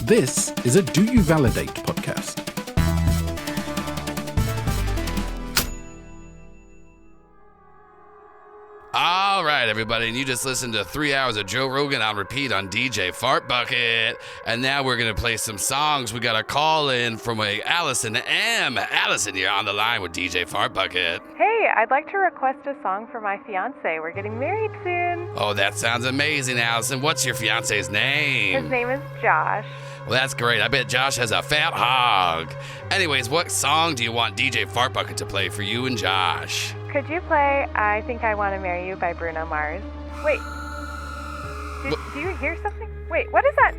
This is a Do You Validate podcast. All right, everybody, and you just listened to 3 hours of Joe Rogan on repeat on DJ Fart Bucket. And now we're going to play some songs. We got a call in from a Allison M. Allison, you're on the line with DJ Fart Bucket. Hey, I'd like to request a song for my fiance. We're getting married soon. Oh, that sounds amazing, Allison. What's your fiance's name? His name is Josh. Well, that's great. I bet Josh has a fat hog. Anyways, what song do you want DJ Fart Bucket to play for you and Josh? Could you play I Think I Want to Marry You by Bruno Mars? Wait. Do you hear something? Wait, what is that?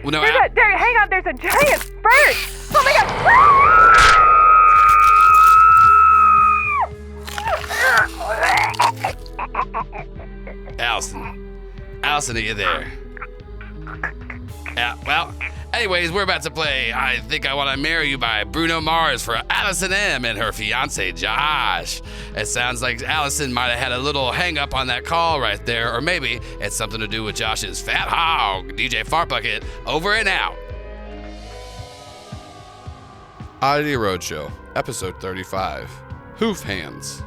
Well, no, hang on, there's a giant bird! Oh my god! Allison, are you there? Yeah, well, anyways, we're about to play I Think I Want to Marry You by Bruno Mars for Allison M. and her fiance, Josh. It sounds like Allison might have had a little hang up on that call right there, or maybe it's something to do with Josh's fat hog. DJ Fart Bucket, over and out. Oddity Roadshow, episode 35, Hoof Hands.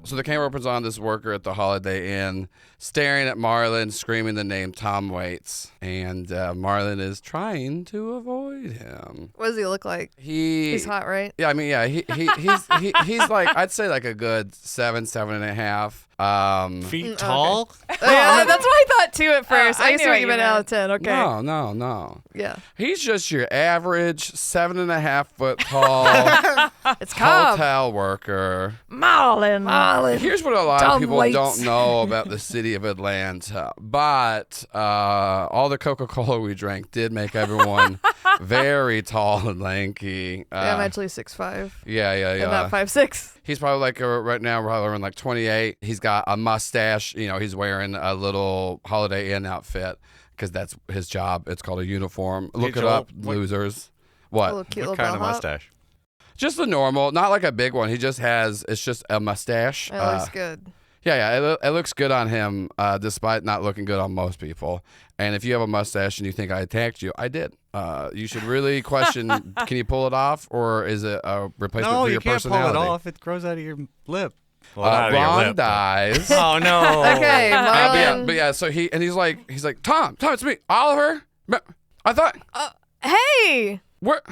So the camera opens on this worker at the Holiday Inn, staring at Marlon, screaming the name Tom Waits. And Marlon is trying to avoid him. What does he look like? He's hot, right? Yeah, I mean, yeah, he's like, I'd say like a good 7.5. Feet tall? Okay. Yeah, that's what I thought too at first. I used to give it out of 10. Okay. No. Yeah. He's just your average 7.5 foot tall It's Cobb. hotel worker. Marlon. Here's what a lot Tom of people Waits. don't know about the city of Atlanta, but all the Coca-Cola we drank did make everyone very tall and lanky. Yeah, I'm actually 6'5". Yeah. And not 5'6". He's probably like right now, probably around like 28. He's got a mustache. You know, he's wearing a little Holiday Inn outfit because that's his job. It's called a uniform. Look it up, losers. What? What kind of mustache? Just the normal, not like a big one. He just has, it's just a mustache. It looks good. Yeah, it looks good on him, despite not looking good on most people. And if you have a mustache and you think I attacked you, I did. You should really question, can you pull it off, or is it a replacement for your personality? No, you can't pull it off. It grows out of your lip. Well, out of your Ron lip, dies. Oh, no. Okay, Marlon. But yeah, so he's like, Tom, it's me, Oliver. I thought, Hey! where,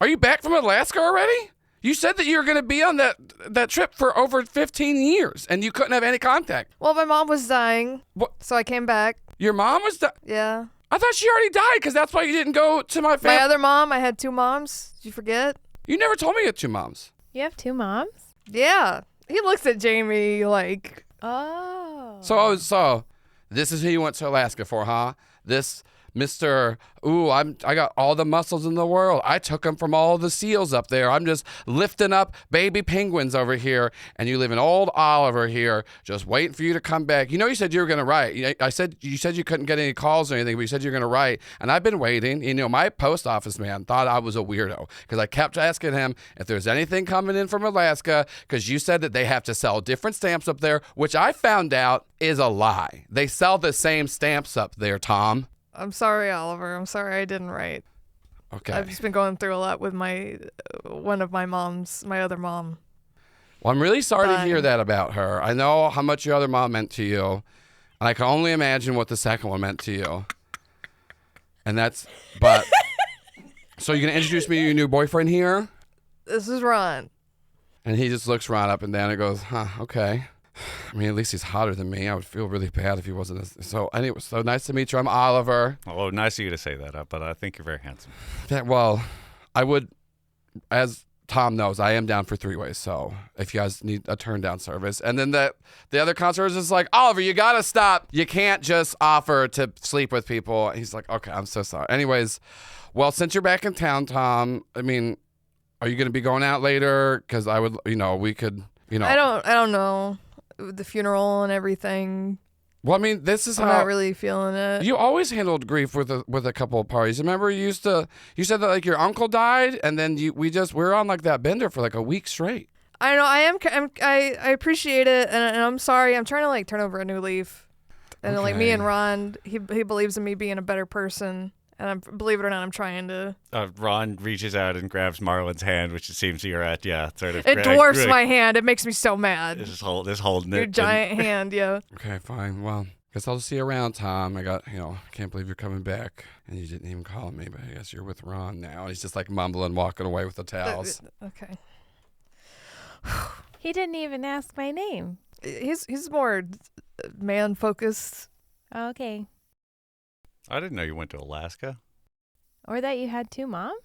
are you back from Alaska already? You said that you were going to be on that trip for over 15 years, and you couldn't have any contact. Well, my mom was dying, What? so I came back. Your mom was Yeah. I thought she already died, because that's why you didn't go to my My family. other mom, I had 2 moms. Did you forget? You never told me you had 2 moms. You have 2 moms? Yeah. He looks at Jamie like, Oh. So this is who you went to Alaska for, huh? This Mr. I got all the muscles in the world. I took them from all the seals up there. I'm just lifting up baby penguins over here, and you live in old Oliver here, just waiting for you to come back. You know, you said you were going to write. You said you couldn't get any calls or anything, but you said you were going to write, and I've been waiting. You know, my post office man thought I was a weirdo because I kept asking him if there's anything coming in from Alaska, because you said that they have to sell different stamps up there, which I found out is a lie. They sell the same stamps up there, Tom. I'm sorry, Oliver. I'm sorry I didn't write. Okay. I've just been going through a lot with my other mom. Well, I'm really sorry to Bye. hear that about her. I know how much your other mom meant to you. And I can only imagine what the second one meant to you. So you're going to introduce me to your new boyfriend here? This is Ron. And he just looks Ron up and down and goes, okay. I mean, at least he's hotter than me. I would feel really bad if he wasn't. So anyway, so nice to meet you. I'm Oliver. Oh, nice of you to say that, but I think you're very handsome. Well, I would, as Tom knows, I am down for 3-ways. So if you guys need a turn down service. And then the other concierge is like, Oliver, you got to stop. You can't just offer to sleep with people. He's like, okay, I'm so sorry. Anyways, well, since you're back in town, Tom, I mean, are you going to be going out later? Because I would, we could, I don't know. The funeral and everything. Well, I mean, this is I'm not really feeling it. You always handled grief with a couple of parties. Remember, you said that like your uncle died, and then we were on like that bender for like a week straight. I know. I appreciate it, and I'm sorry. I'm trying to like turn over a new leaf, and like me and Ron, he believes in me being a better person. And believe it or not, I'm trying to. Ron reaches out and grabs Marlon's hand, which it seems you're at, sort of. It dwarfs my hand. It makes me so mad. Just holding it. Your giant hand, yeah. Okay, fine. Well, guess I'll just see you around, Tom. I can't believe you're coming back. And you didn't even call me, but I guess you're with Ron now. And he's just like mumbling, walking away with the towels. Okay. He didn't even ask my name. He's more man-focused. Okay. I didn't know you went to Alaska. Or that you had 2 moms?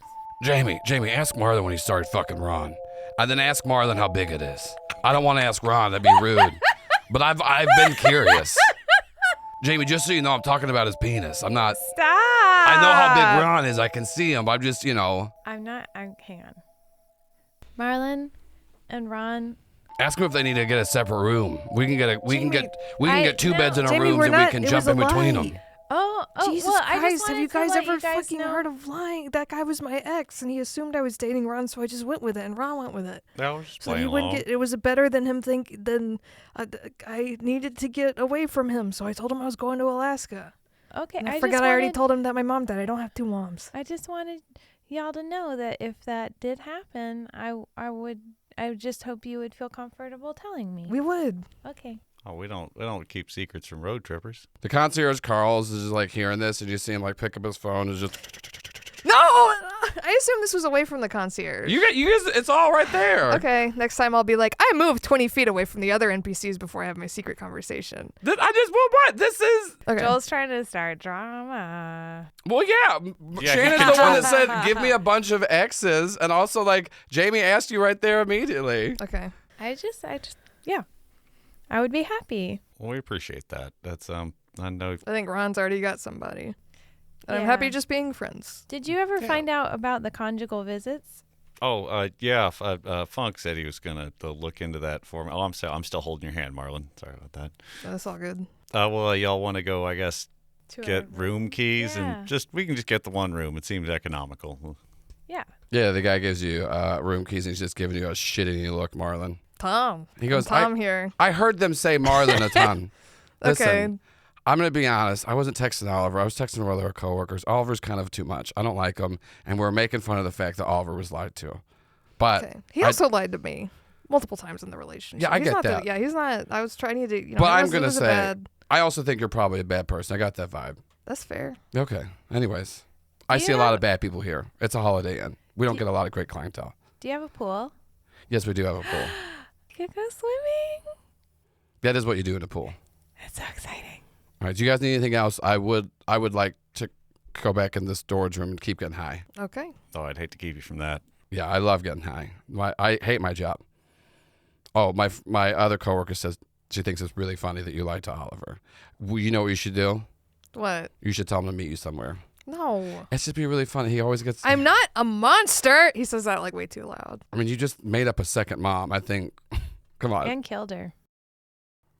Jamie, ask Marlon when he started fucking Ron. And then ask Marlon how big it is. I don't want to ask Ron, that'd be rude. But I've been curious. Jamie, just so you know, I'm talking about his penis. I'm not. Stop! I know how big Ron is. I can see him. I'm just, I'm not. Hang on. Marlon and Ron. Ask him if they need to get a separate room. We can get 2 beds in a Jamie, room and we can jump in between them. Oh, Jesus well, Christ, have you guys ever fucking know. heard of lying? That guy was my ex, and he assumed I was dating Ron, so I just went with it, and Ron went with it. That was just So playing he wouldn't along. get. It was better than him I needed to get away from him, so I told him I was going to Alaska. Okay, And I forgot I already told him that my mom died. I don't have 2 moms. I just wanted y'all to know that if that did happen, I just hope you would feel comfortable telling me. We would. Okay. Oh, we don't keep secrets from road trippers. The concierge Carl's is just like hearing this, and you see him like pick up his phone and just. No, I assumed this was away from the concierge. You guys, it's all right there. Okay, next time I'll be like, I moved 20 feet away from the other NPCs before I have my secret conversation. What? This is. Okay. Joel's trying to start drama. Well, yeah. Shannon's the one that said, give me a bunch of X's. And also, like, Jamie asked you right there immediately. Okay. I just, yeah. I would be happy. Well, we appreciate that. That's I know. I think Ron's already got somebody. And I'm Yeah. happy just being friends. Did you ever find out about the conjugal visits? Oh, yeah. Funk said he was gonna look into that for me. Oh, I'm still holding your hand, Marlon. Sorry about that. That's all good. Well, y'all want to go? I guess get room keys Yeah. and we can just get the one room. It seems economical. Yeah. Yeah, the guy gives you room keys and he's just giving you a shitty look, Marlon. Tom. He goes, Tom here. I heard them say Marlon a ton. Listen, Okay. I'm going to be honest. I wasn't texting Oliver. I was texting one of our coworkers. Oliver's kind of too much. I don't like him. And we're making fun of the fact that Oliver was lied to. But Okay. He also lied to me multiple times in the relationship. Yeah, I He's get not that. Yeah, he's not. I was trying to, But I'm going to say, I also think you're probably a bad person. I got that vibe. That's fair. Okay. Anyways, I see a lot of bad people here. It's a Holiday Inn. We don't get a lot of great clientele. Do you have a pool? Yes, we do have a pool. Could go swimming. That is what you do in a pool. That's so exciting. All right. Do you guys need anything else? I would like to go back in the storage room and keep getting high. Okay. Oh, I'd hate to keep you from that. Yeah, I love getting high. I hate my job. Oh, my other coworker says she thinks it's really funny that you lied to Oliver. Well, you know what you should do? What? You should tell him to meet you somewhere. No. It's just be really funny. He always gets. I'm not a monster. He says that like way too loud. I mean, you just made up a second mom. I think. Come on. And killed her.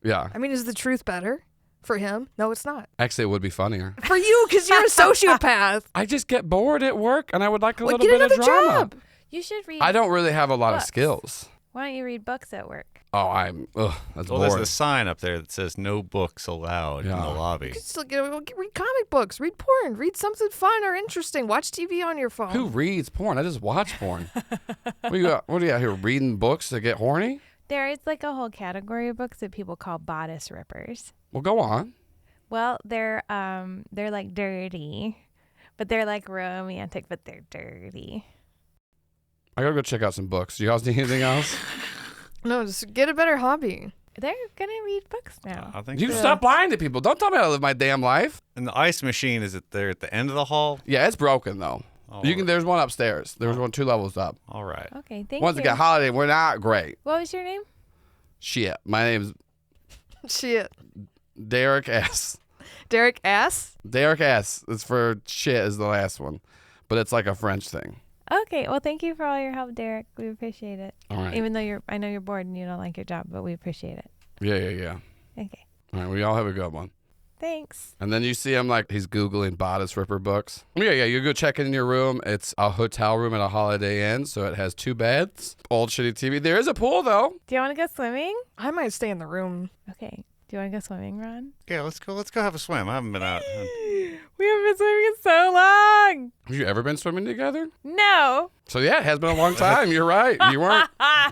Yeah. I mean, is the truth better for him? No, it's not. Actually, it would be funnier. For you, because you're a sociopath. I just get bored at work, and I would like a Well, little get bit of another drama. job. You should read. I don't really have a lot of books. skills. Why don't you read books at work? Oh, that's Well, there's boring. the sign up there that says no books allowed in the lobby. You can still read comic books, read porn, read something fun or interesting, watch TV on your phone. Who reads porn? I just watch porn. What are you out here reading books to get horny? There is like a whole category of books that people call bodice rippers. Well, go on. Well, they're like dirty, but they're like romantic, but they're dirty. I gotta go check out some books. Do you guys need anything else? No, just get a better hobby. They're gonna read books now. I think You so. stop lying to people. Don't tell me how to live my damn life. And the ice machine, is it there at the end of the hall? Yeah, it's broken though. Oh, There's one upstairs. There was one 2 levels up. all right. Okay, thank Once you. again, holiday, we're not great. What was your name? Shit. My name's Shit. Derek S. Derek Ass? Derek S. It's for shit is the last one. But it's like a French thing. Okay, well, thank you for all your help, Derek. We appreciate it. All right. Even though I know you're bored and you don't like your job, but we appreciate it. Yeah. Okay, All right, we all have a good one. thanks. And then you see him like he's Googling bodice ripper books. Yeah, you go check in your room. It's a hotel room at a Holiday Inn, so it has 2 beds, old shitty TV. There is a pool though. Do you want to go swimming? I might stay in the room. Okay. Do you want to go swimming, Ron? Yeah, let's go have a swim. I haven't been out. We haven't been swimming in so long. Have you ever been swimming together? No. So yeah, it has been a long time. You're right.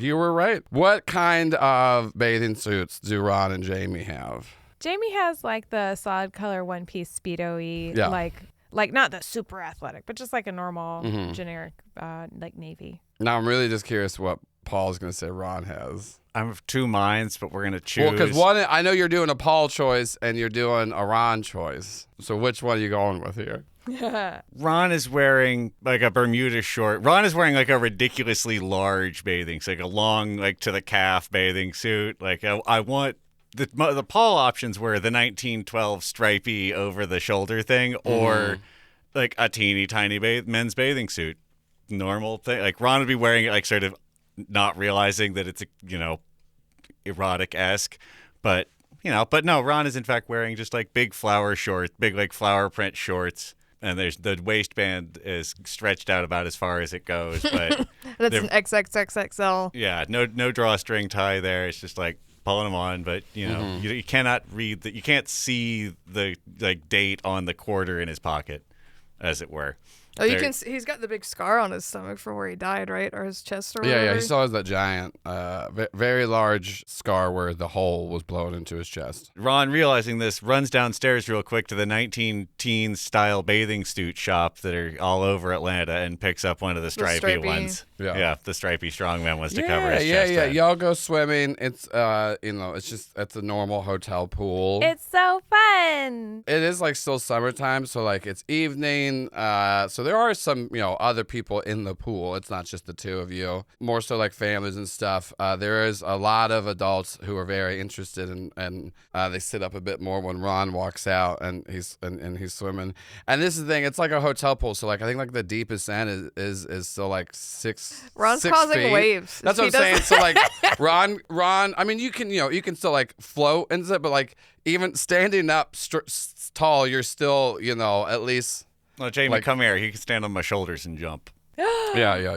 You were right. What kind of bathing suits do Ron and Jamie have? Jamie has like the solid color one piece Speedo-y, Yeah. like not the super athletic, but just like a normal Mhm. generic like navy. Now I'm really just curious what Paul's gonna say Ron has. I'm of 2 minds, but we're gonna choose. Well, because one, I know you're doing a Paul choice and you're doing a Ron choice. So which one are you going with here? Ron is wearing like a Bermuda short. Ron is wearing like a ridiculously large bathing suit, like a long, like to the calf bathing suit. Like I want the Paul options were the 1912 stripy over the shoulder thing, or like a teeny tiny men's bathing suit, normal thing. Like Ron would be wearing it, like sort of not realizing that it's erotic-esque, but no, Ron is in fact wearing just like big flower shorts, big like flower print shorts. And there's the waistband is stretched out about as far as it goes, but That's an XXXXL. yeah, no drawstring tie there. It's just like pulling them on, but you cannot read that. You can't see the like date on the quarter in his pocket, as it were. Oh, you can. He's got the big scar on his stomach from where he died, right, or his chest, or whatever. Yeah. He still has that giant, very large scar where the hole was blown into his chest. Ron, realizing this, runs downstairs real quick to the 19-teens style bathing suit shop that are all over Atlanta and picks up one of the stripy ones. Yeah. The stripy strongman ones to cover his chest. Yeah. Y'all go swimming. It's it's a normal hotel pool. It's so fun. It is like still summertime, so like it's evening. So there are some other people in the pool. It's not just the 2 of you. More so like families and stuff. There is a lot of adults who are very interested and they sit up a bit more when Ron walks out and he's swimming. And this is the thing. It's like a hotel pool, so like I think like the deepest end is still like 6. Ron's 6 causing feet. waves. That's what I'm saying. So like Ron. I mean, you can still like float into it, but like even standing up tall, you're still at least. Well, Jamie, Like- come here. He can stand on my shoulders and jump. Yeah.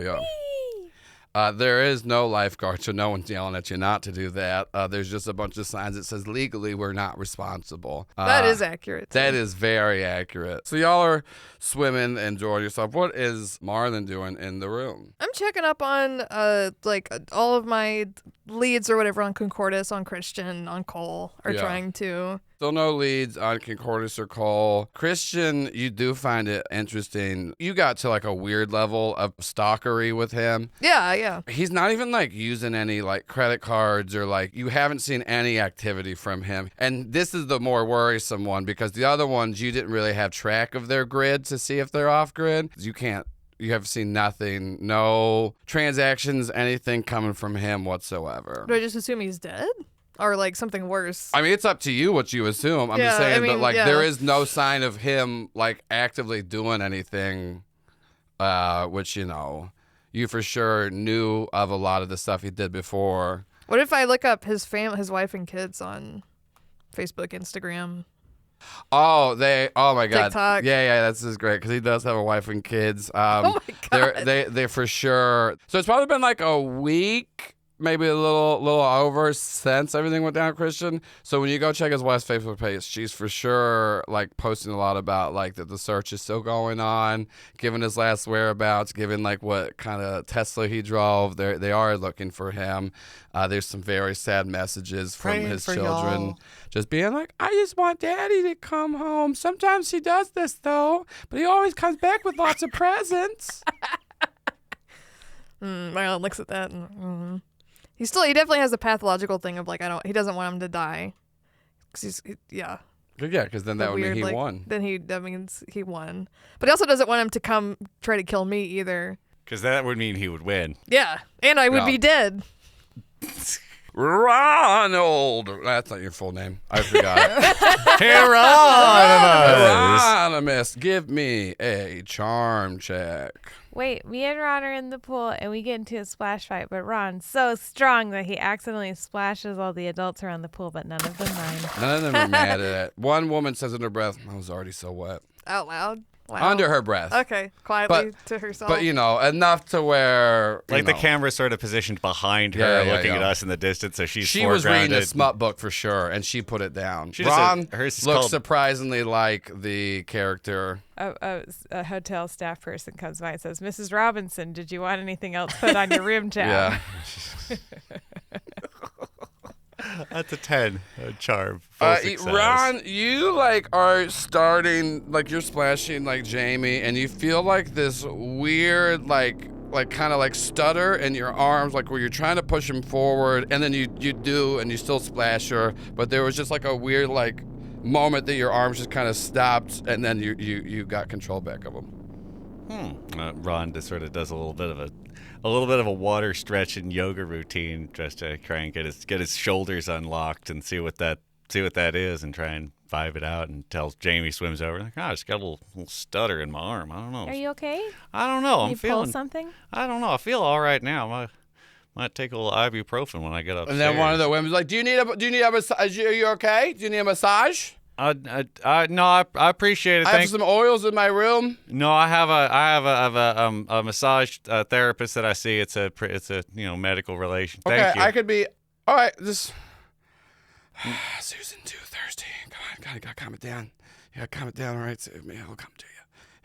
There is no lifeguard, so no one's yelling at you not to do that. There's just a bunch of signs that says legally we're not responsible. That is accurate. That is very accurate. So y'all are swimming, enjoying yourself. What is Marlon doing in the room? I'm checking up on all of my leads or whatever on Concordis, on Christian, on Cole, are Yeah. trying to. Still no leads on Concordis or Cole. Christian, you do find it interesting. You got to like a weird level of stalkery with him. Yeah. He's not even like using any like credit cards or like you haven't seen any activity from him. And this is the more worrisome one because the other ones you didn't really have track of their grid to see if they're off grid. You have seen nothing, no transactions, anything coming from him whatsoever. Do I just assume he's dead? Or like something worse? I mean, it's up to you what you assume. I'm just Yeah, saying, I mean, but like yeah. there is no sign of him like actively doing anything, which you for sure knew of a lot of the stuff he did before. What if I look up his wife and kids on Facebook, Instagram? Oh my God. TikTok. Yeah, that's just great because he does have a wife and kids. Oh my God. They're for sure. So it's probably been like a week maybe a little over since everything went down, Christian. So when you go check his wife's Facebook page, she's for sure like posting a lot about like that the search is still going on, giving his last whereabouts, giving like what kind of Tesla he drove. They are looking for him. There's some very sad messages from Praying his for children, y'all. just being like, I just want Daddy to come home. Sometimes he does this though, but he always comes back with lots of presents. Marlon looks at that and he definitely has a pathological thing of like he doesn't want him to die. 'Cause yeah. Yeah, because then that would mean he won. That means he won. But he also doesn't want him to come try to kill me either. Because that would mean he would win. Yeah, and I would be dead. Ronald. That's not your full name. I forgot. Hieronymus, give me a charm check. Wait, me and Ron are in the pool and we get into a splash fight, but Ron's so strong that he accidentally splashes all the adults around the pool, but none of them mind. None of them are mad at it. One woman says under her breath, I was already so wet. Out loud? Wow. Under her breath. Okay, quietly to herself. But, enough to where... the camera's sort of positioned behind her, looking at us in the distance, so she's She was reading foregrounded. a smut book for sure, and she put it down. Ron looks called... surprisingly like the character. A hotel staff person comes by and says, Mrs. Robinson, did you want anything else put on your room tab? Yeah. That's a 10. A charm. Full success. Ron, you are starting, you're splashing Jamie, and you feel like this weird, kind of stutter in your arms, where you're trying to push him forward, and then you do, and you still splash her, but there was just a weird, moment that your arms just kind of stopped, and then you got control back of him. Ron just sort of does a little bit of a water stretch and yoga routine just to try and get his shoulders unlocked and see what that is, and try and vibe it out, and tells Jamie, swims over, I just got a little stutter in my arm. I don't know. Are you okay? I don't know. You pull something? I don't know. I feel all right now. Might take a little ibuprofen when I get upstairs. And then one of the women's like, do you need a massage? Are you okay? Do you need a massage? No, I appreciate it. I have some oils in my room. No, I have a massage therapist that I see. It's a medical relation. Okay, Thank you. I could be. All right, Susan, too thirsty. Come on, gotta calm it down. You gotta calm it down, all right? So, he'll come to you.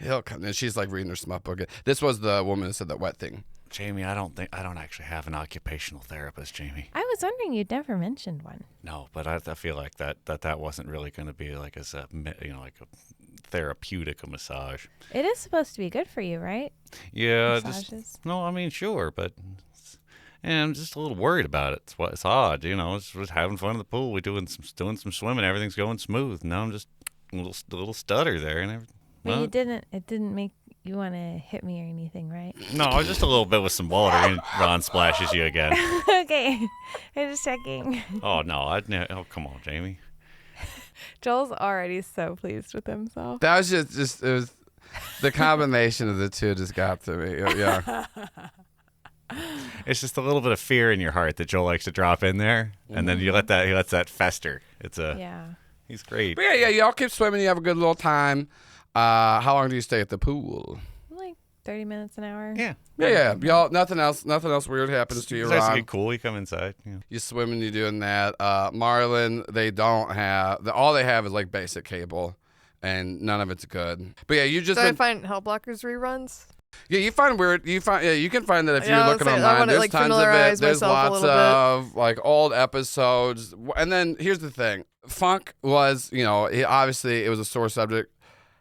He'll come. And she's reading her smut book. This was the woman that said that wet thing. Jamie, I don't actually have an occupational therapist, Jamie. I was wondering you'd never mentioned one. No, but I feel like that wasn't really going to be like a therapeutic massage. It is supposed to be good for you, right? Yeah, Massages. Sure, but I'm just a little worried about it. It's odd, It's just having fun in the pool. We're doing some swimming. Everything's going smooth. Now I'm just a little stutter there and everything. But it didn't make you want to hit me or anything, right? No, just a little bit with some water, and Ron splashes you again. Okay, I'm just checking. Oh no, oh come on, Jamie. Joel's already so pleased with himself. That was just it was the combination of the two just got to me. Yeah. It's just a little bit of fear in your heart that Joel likes to drop in there, and then he lets that fester. He's great. But yeah, y'all keep swimming. You have a good little time. How long do you stay at the pool? 30 minutes an hour. Yeah. Y'all, nothing else weird happens to you, It's nice to Ron. get cool. You come inside. Yeah. You swimming, you doing that. Marlin, they don't have all they have is basic cable, and none of it's good. But yeah, you just I find Hell Blockers reruns? Yeah, you find weird. You can find that if you're looking I online. wanna, There's tons of it. familiarize There's myself a lots little of old episodes. And then here's the thing: Funk was, obviously it was a sore subject.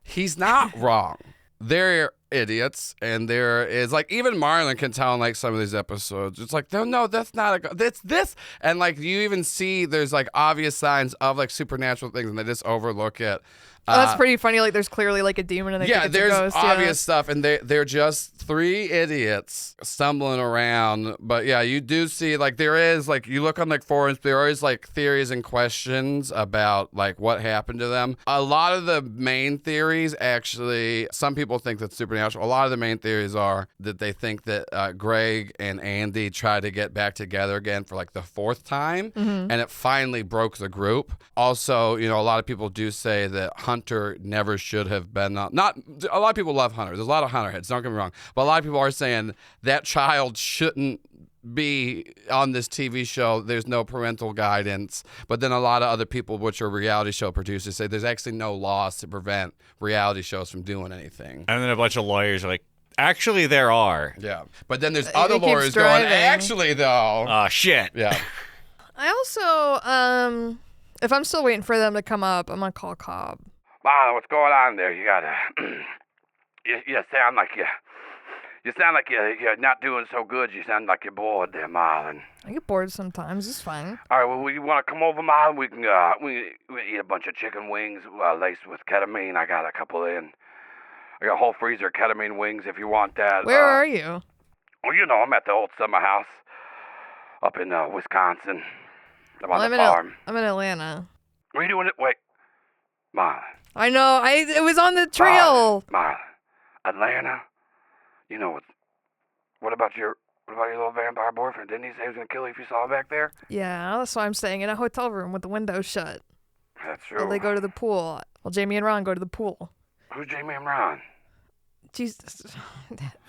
He's not wrong. They're idiots, and there is even Marlon can tell in some of these episodes. It's no, that's not that's this, and you even see there's obvious signs of supernatural things, and they just overlook it. That's pretty funny. There's clearly a demon, and they think it's there's a ghost. obvious stuff, and they're just three idiots stumbling around. But yeah, you do see there is you look on forums, there is theories and questions about what happened to them. A lot of the main theories, actually, some people think that's supernatural. A lot of the main theories are that they think that Greg and Andy tried to get back together again for the fourth time, and it finally broke the group. Also, a lot of people do say that Hunter never should have been not a lot of people love Hunter. There's a lot of Hunter heads, don't get me wrong, but a lot of people are saying that child shouldn't be on this TV show, there's no parental guidance. But then a lot of other people, which are reality show producers, say there's actually no laws to prevent reality shows from doing anything. And then a bunch of lawyers are like, actually, there are. Yeah. But then there's other keeps lawyers going, driving. actually, though. Oh, shit. Yeah. I also, if I'm still waiting for them to come up, I'm gonna call Cobb. Marlon, what's going on there? You gotta, you sound like you're not doing so good. You sound like you're bored there, Marlon. I get bored sometimes. It's fine. All right, well, you want to come over, Marlon? We can eat a bunch of chicken wings laced with ketamine. I got a couple in. I got a whole freezer of ketamine wings if you want that. Where are you? Well, you know, I'm at the old summer house up in Wisconsin. I'm on I'm the in farm. I'm in Atlanta. What are you doing? Wait, Marlon. I know. It was on the trail. Marlon. Atlanta? You know what about your little vampire boyfriend? Didn't he say he was gonna kill you if you saw him back there? Yeah, that's why I'm staying in a hotel room with the window shut. That's true. While they go to the pool. Well, Jamie and Ron go to the pool. Who's Jamie and Ron? Jesus. So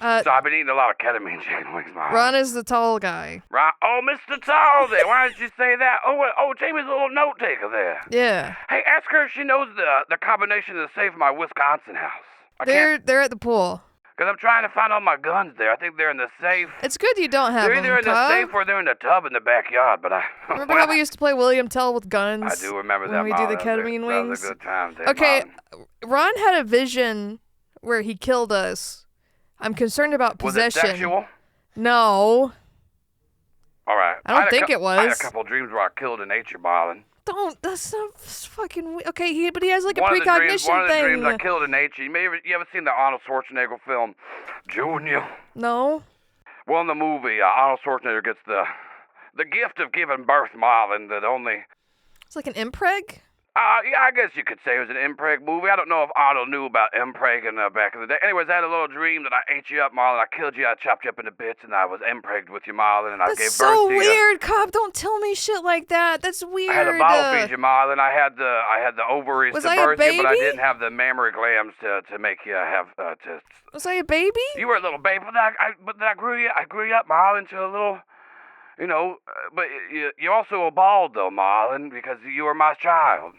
I've been eating a lot of ketamine chicken wings, Marlon. Ron is the tall guy. Ron, oh, Mr. Tall there. Why didn't you say that? Oh, Jamie's a little note taker there. Yeah. Hey, ask her if she knows the combination to the safe in my Wisconsin house. They're at the pool. Because I'm trying to find all my guns there. I think they're in the safe. It's good you don't have They're them, either in the Cobb. safe or they're in the tub in the backyard, but I... Remember how we used to play William Tell with guns? I do remember that, when we do the Marlon. ketamine That was wings. a good time there, Okay, Marlon. Ron had a vision where he killed us. I'm concerned about Was possession. it sexual? No. All right. I don't think it was. I had a couple of dreams where I killed a nature, Marlon. Don't. That's not fucking. Okay, but he has like a One of precognition the thing. dreams I killed a nature. You ever seen the Arnold Schwarzenegger film, Junior? No. Well, in the movie, Arnold Schwarzenegger gets the gift of giving birth, Marlon, that only... It's like an impreg. Yeah, I guess you could say it was an impreg movie. I don't know if Arnold knew about impregging back in the day. Anyways, I had a little dream that I ate you up, Marlon. I killed you, I chopped you up into bits, and I was impregged with you, Marlon, and I gave That's birth so to you. weird, Cobb. Don't tell me shit like that. That's weird. I had a bottle feed you, Marlon. I had the ovaries Was to I a birth you, but I baby? didn't have the mammary glands to make you have to. Was I a baby? You were a little baby, but then I grew you up, Marlon, to a little. You know, but you also were bald though, Marlon, because you were my child.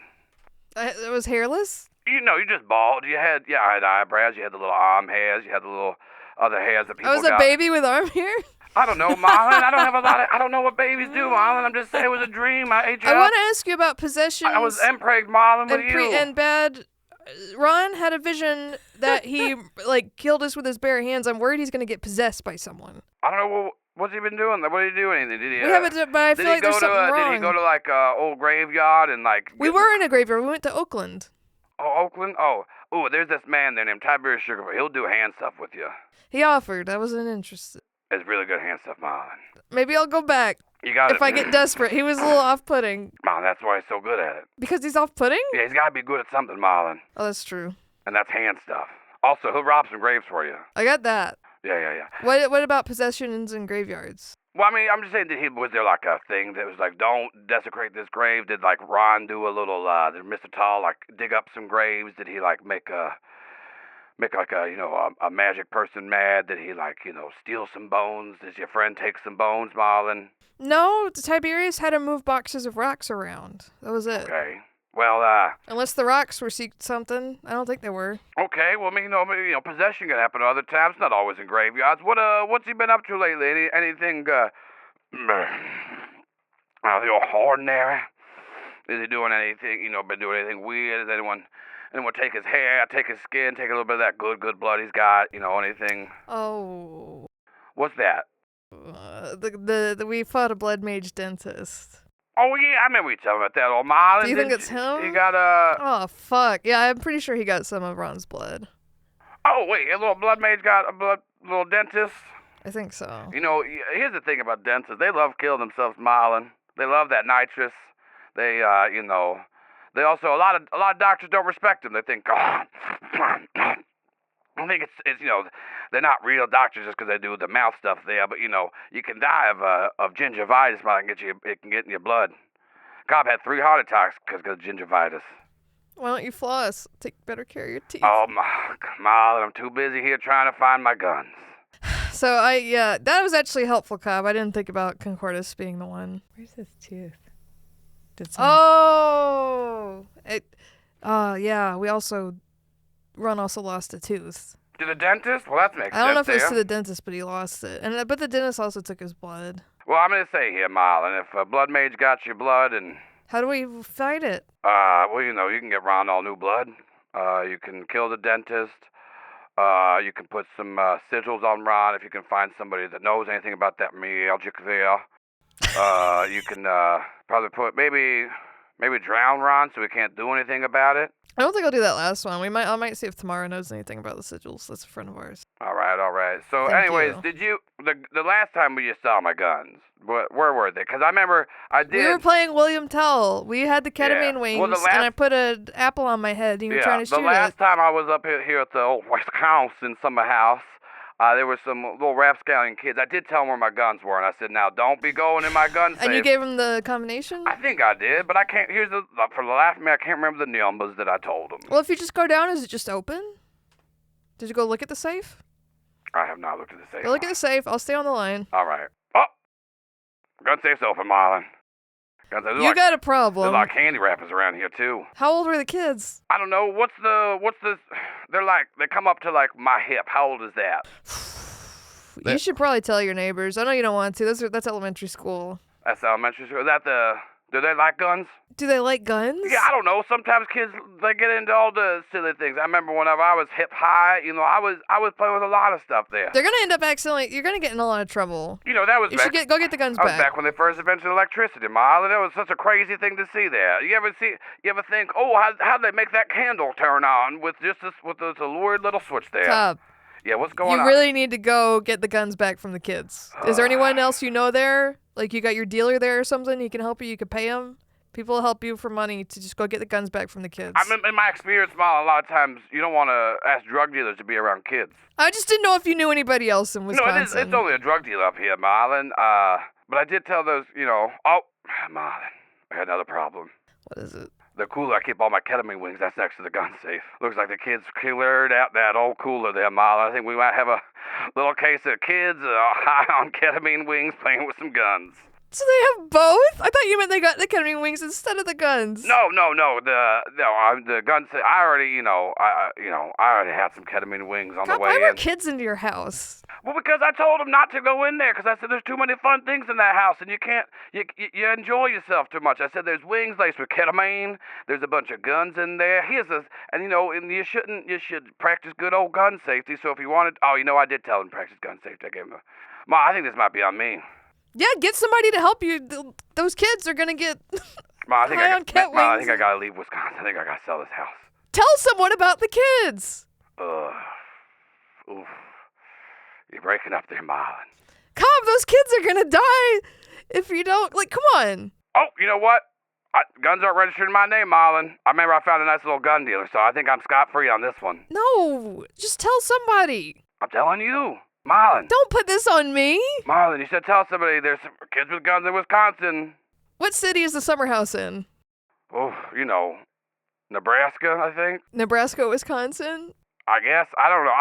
It was hairless. You know, you just bald. I had eyebrows. You had the little arm hairs. You had the little other hairs that people I was got. a baby with arm hair. I don't know, Marlon. I don't know what babies do, Marlon. I'm just saying it was a dream. I ate you I up. want to ask you about possessions. I was impregned, Marlon, with you. and bad. Ron had a vision that he like killed us with his bare hands. I'm worried he's gonna get possessed by someone. I don't know. What's he been doing? What did he do? Anything? Did he? We haven't, but I feel like there's something wrong. Did he go to like old graveyard and like? We were in a graveyard. We went to Oakland. Oh, Oakland. Oh, there's this man there named Tiberius Sugar. He'll do hand stuff with you. He offered. I wasn't interested. It's really good hand stuff, Marlon. Maybe I'll go back You got it. if I get desperate. He was a little off-putting. Marlon, that's why he's so good at it. Because he's off-putting? Yeah, he's got to be good at something, Marlon. Oh, that's true. And that's hand stuff. Also, he'll rob some graves for you. I got that. Yeah. What about possessions in graveyards? Well, I mean, I'm just saying, was there like a thing that was like, don't desecrate this grave? Did like Ron do a little, did Mr. Tall like dig up some graves? Did he like make like a magic person mad? Did he like, steal some bones? Did your friend take some bones, Marlon? No, Tiberius had to move boxes of rocks around. That was it. Okay. Well, Unless the rocks were something. I don't think they were. okay. Well, I mean, maybe, possession can happen other times, not always in graveyards. What's he been up to lately? Anything, ordinary? Is he doing anything, been doing anything weird? Does anyone take his hair, take his skin, take a little bit of that good blood he's got, anything? Oh. What's that? We fought a blood mage dentist. Oh, yeah, I remember you telling me about that old Marlon. Do you think it's him? He got, Oh, fuck. Yeah, I'm pretty sure he got some of Ron's blood. Oh, wait, a little blood mage got a little dentist? I think so. Here's the thing about dentists. They love killing themselves, Marlon. They love that nitrous. They, they also, a lot of doctors don't respect them. They think, I think it's they're not real doctors just because they do the mouth stuff there, but, you can die of gingivitis, Marlon. It can get in your blood. Cobb had 3 heart attacks because of gingivitis. Why don't you floss? Take better care of your teeth. Oh, Marlon, I'm too busy here trying to find my guns. So that was actually helpful, Cobb. I didn't think about Concordus being the one. Where's his tooth? Yeah. Ron also lost a tooth. To the dentist? Well, that makes sense. I don't know if it was there. to the dentist, but he lost it. But the dentist also took his blood. Well, I'm going to say here, Marlon, if a blood mage got your blood and... How do we fight it? well, you can get Ron all new blood. You can kill the dentist. You can put some sigils on Ron if you can find somebody that knows anything about that myalgic there. You can probably put maybe drown Ron so we can't do anything about it. I don't think I'll do that last one. I might see if Tamara knows anything about the sigils. That's a friend of ours. All right. So, Thank anyways, you. did you the last time you saw my guns? Where were they? Because I remember I did. We were playing William Tell. We had the ketamine Yeah. wings, Well, and I put an apple on my head, and you were trying to shoot the last it. time I was up here at the old Wisconsin summer house, there were some little rapscallion kids. I did tell them where my guns were, and I said, "Now don't be going in my gun safe." And you gave him the combination? I think I did, but I can't. For the life of me, I can't remember the numbers that I told them. Well, if you just go down, is it just open? Did you go look at the safe? I have not looked at the safe. Go look at the safe. I'll stay on the line. All right. Oh, gun safe's open, Marlon. You got a There's problem. a lot of candy wrappers around here too. How old were the kids? I don't know. What's the? They come up to like my hip. How old is that? You should probably tell your neighbors. I know you don't want to. That's elementary school. That's elementary school. Is that do they like guns? Do they like guns? Yeah, I don't know. Sometimes kids they get into all the silly things. I remember whenever I was hip high, I was playing with a lot of stuff there. They're gonna end up accidentally. You're gonna get in a lot of trouble. That was You back. should go get the guns That was back. back when they first invented electricity, Marlon. That was such a crazy thing to see there. You ever think, oh, how did they make that candle turn on with this lurid little switch there? Cobb, Yeah, what's going you on? really need to go get the guns back from the kids. Is there anyone else you know there? Like you got your dealer there or something? He can help you. You can pay him. People will help you for money to just go get the guns back from the kids. In my experience, Marlon, a lot of times you don't want to ask drug dealers to be around kids. I just didn't know if you knew anybody else in Wisconsin. No, it's only a drug dealer up here, Marlon. But I did tell those, oh, Marlon, I had another problem. What is it? The cooler I keep all my ketamine wings, that's next to the gun safe. Looks like the kids cleared out that old cooler there, Marlon. I think we might have a little case of kids high on ketamine wings playing with some guns. So they have both? I thought you meant they got the ketamine wings instead of the guns. No. The gun safe. I already, I already had some ketamine wings on the way Why were in. kids into your house? Well, because I told them not to go in there, because I said there's too many fun things in that house, and you can't, you enjoy yourself too much. I said there's wings laced with ketamine, there's a bunch of guns in there, and you should practice good old gun safety, so if you wanted, I did tell them to practice gun safety. I gave them Ma, I think this might be on me. Yeah, get somebody to help you. Those kids are going to get Ma, I think high on cat I wings. think I gotta leave Wisconsin. I think I gotta sell this house. Tell someone about the kids. Oof. You're breaking up there, Marlon. Cobb, those kids are going to die if you don't. Come on. Oh, you know what? Guns aren't registered in my name, Marlon. I remember I found a nice little gun dealer, so I think I'm scot-free on this one. No, just tell somebody. I'm telling you. Marlon. Don't put this on me. Marlon, you said tell somebody there's some kids with guns in Wisconsin. What city is the summer house in? Oh, Nebraska, I think. Nebraska, Wisconsin? I guess. I don't know.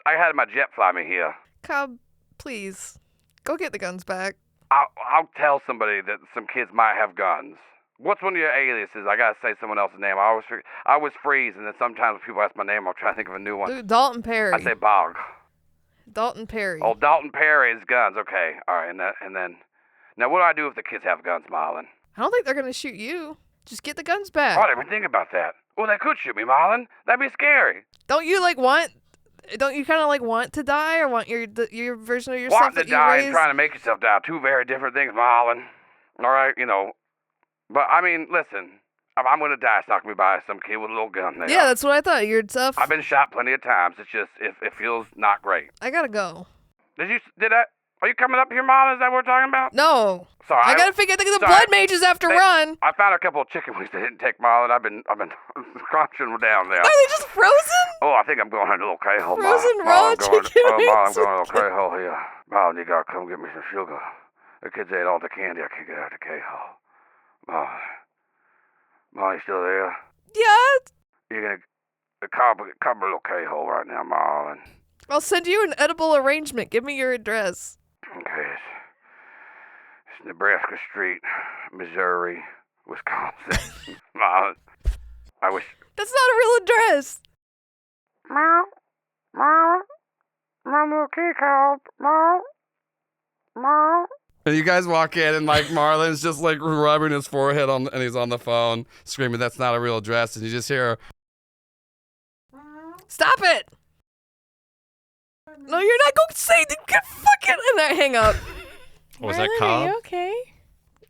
I had my jet fly me here. Cobb, please, go get the guns back. I'll tell somebody that some kids might have guns. What's one of your aliases? I gotta say someone else's name. I always freeze, and then sometimes when people ask my name, I'll try to think of a new one. Dude, Dalton Perry. I say Bog. Dalton Perry. Oh, Dalton Perry's guns. Okay, all right, and then, now what do I do if the kids have guns, Marlon? I don't think they're going to shoot you. Just get the guns back. Oh, I didn't even think about that. Well, they could shoot me, Marlon. That'd be scary. Don't you want to die, or want your version of yourself Wanting that to you die raised? and trying to make yourself die, two very different things, Marlon. All right, But, I mean, listen, if I'm going to die, it's not going to be by some kid with a little gun there. Yeah, that's what I thought. You're tough. I've been shot plenty of times. It's just, it feels not great. I gotta go. Are you coming up here, Marlon? Is that what we're talking about? No. Sorry. I gotta figure the sorry. blood mages after Run. I found a couple of chicken wings they didn't take, Marlon. I've been crunching them down there. Are they just frozen? Oh, I think I'm going to a little K-hole, Frozen Marlon. raw I'm going, chicken Marlon, I'm wings. going to a little K-hole here. Marlon, you gotta come get me some sugar. The kids ate all the candy. I can't get out of the K-hole. Marlon, you still there? Yeah. You're gonna come a little K-hole right now, Marlon. I'll send you an edible arrangement. Give me your address. Okay, it's Nebraska Street, Missouri, Wisconsin. I wish. That's not a real address. Meow, meow, my little key called. Meow, meow. And you guys walk in, and like Marlon's just like rubbing his forehead and he's on the phone, screaming, "That's not a real address!" And you just hear, Stop it. No, you're not going to say the fucking. And I hang up. Was that Marlon, Cobb? Are you okay?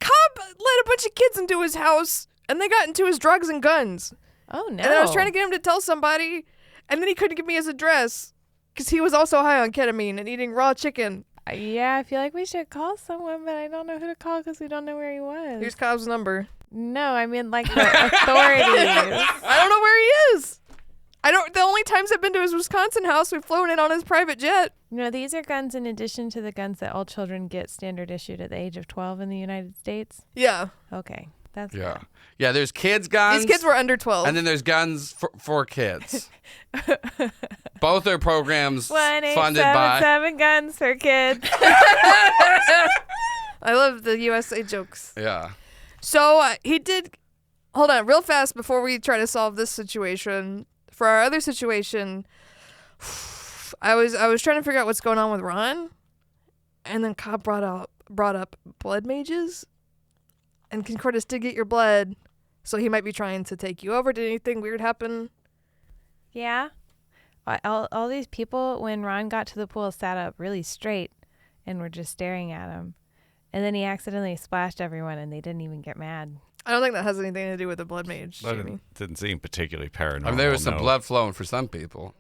Cobb let a bunch of kids into his house, and they got into his drugs and guns. Oh, no. And I was trying to get him to tell somebody, and then he couldn't give me his address because he was also high on ketamine and eating raw chicken. Yeah, I feel like we should call someone, but I don't know who to call because we don't know where he was. Here's Cobb's number. No, I mean like the authorities. I don't know where he is. The only times I've been to his Wisconsin house, we've flown in on his private jet. No, these are guns in addition to the guns that all children get standard issued at the age of 12 in the United States. Yeah. Okay, that's "Yeah, good. yeah." There's kids' guns. These kids were under 12. And then there's guns for kids. Both are programs funded by. 1-877 guns for kids. I love the USA jokes. Yeah. So he did. Hold on, real fast before we try to solve this situation. For our other situation, I was trying to figure out what's going on with Ron, and then Cobb brought up blood mages, and Concordis did get your blood, so he might be trying to take you over. Did anything weird happen? Yeah. All these people, when Ron got to the pool, sat up really straight and were just staring at him. And then he accidentally splashed everyone, and they didn't even get mad. I don't think that has anything to do with the blood mage, Jamie. Didn't seem particularly paranormal. I mean, there was some no. blood flowing for some people.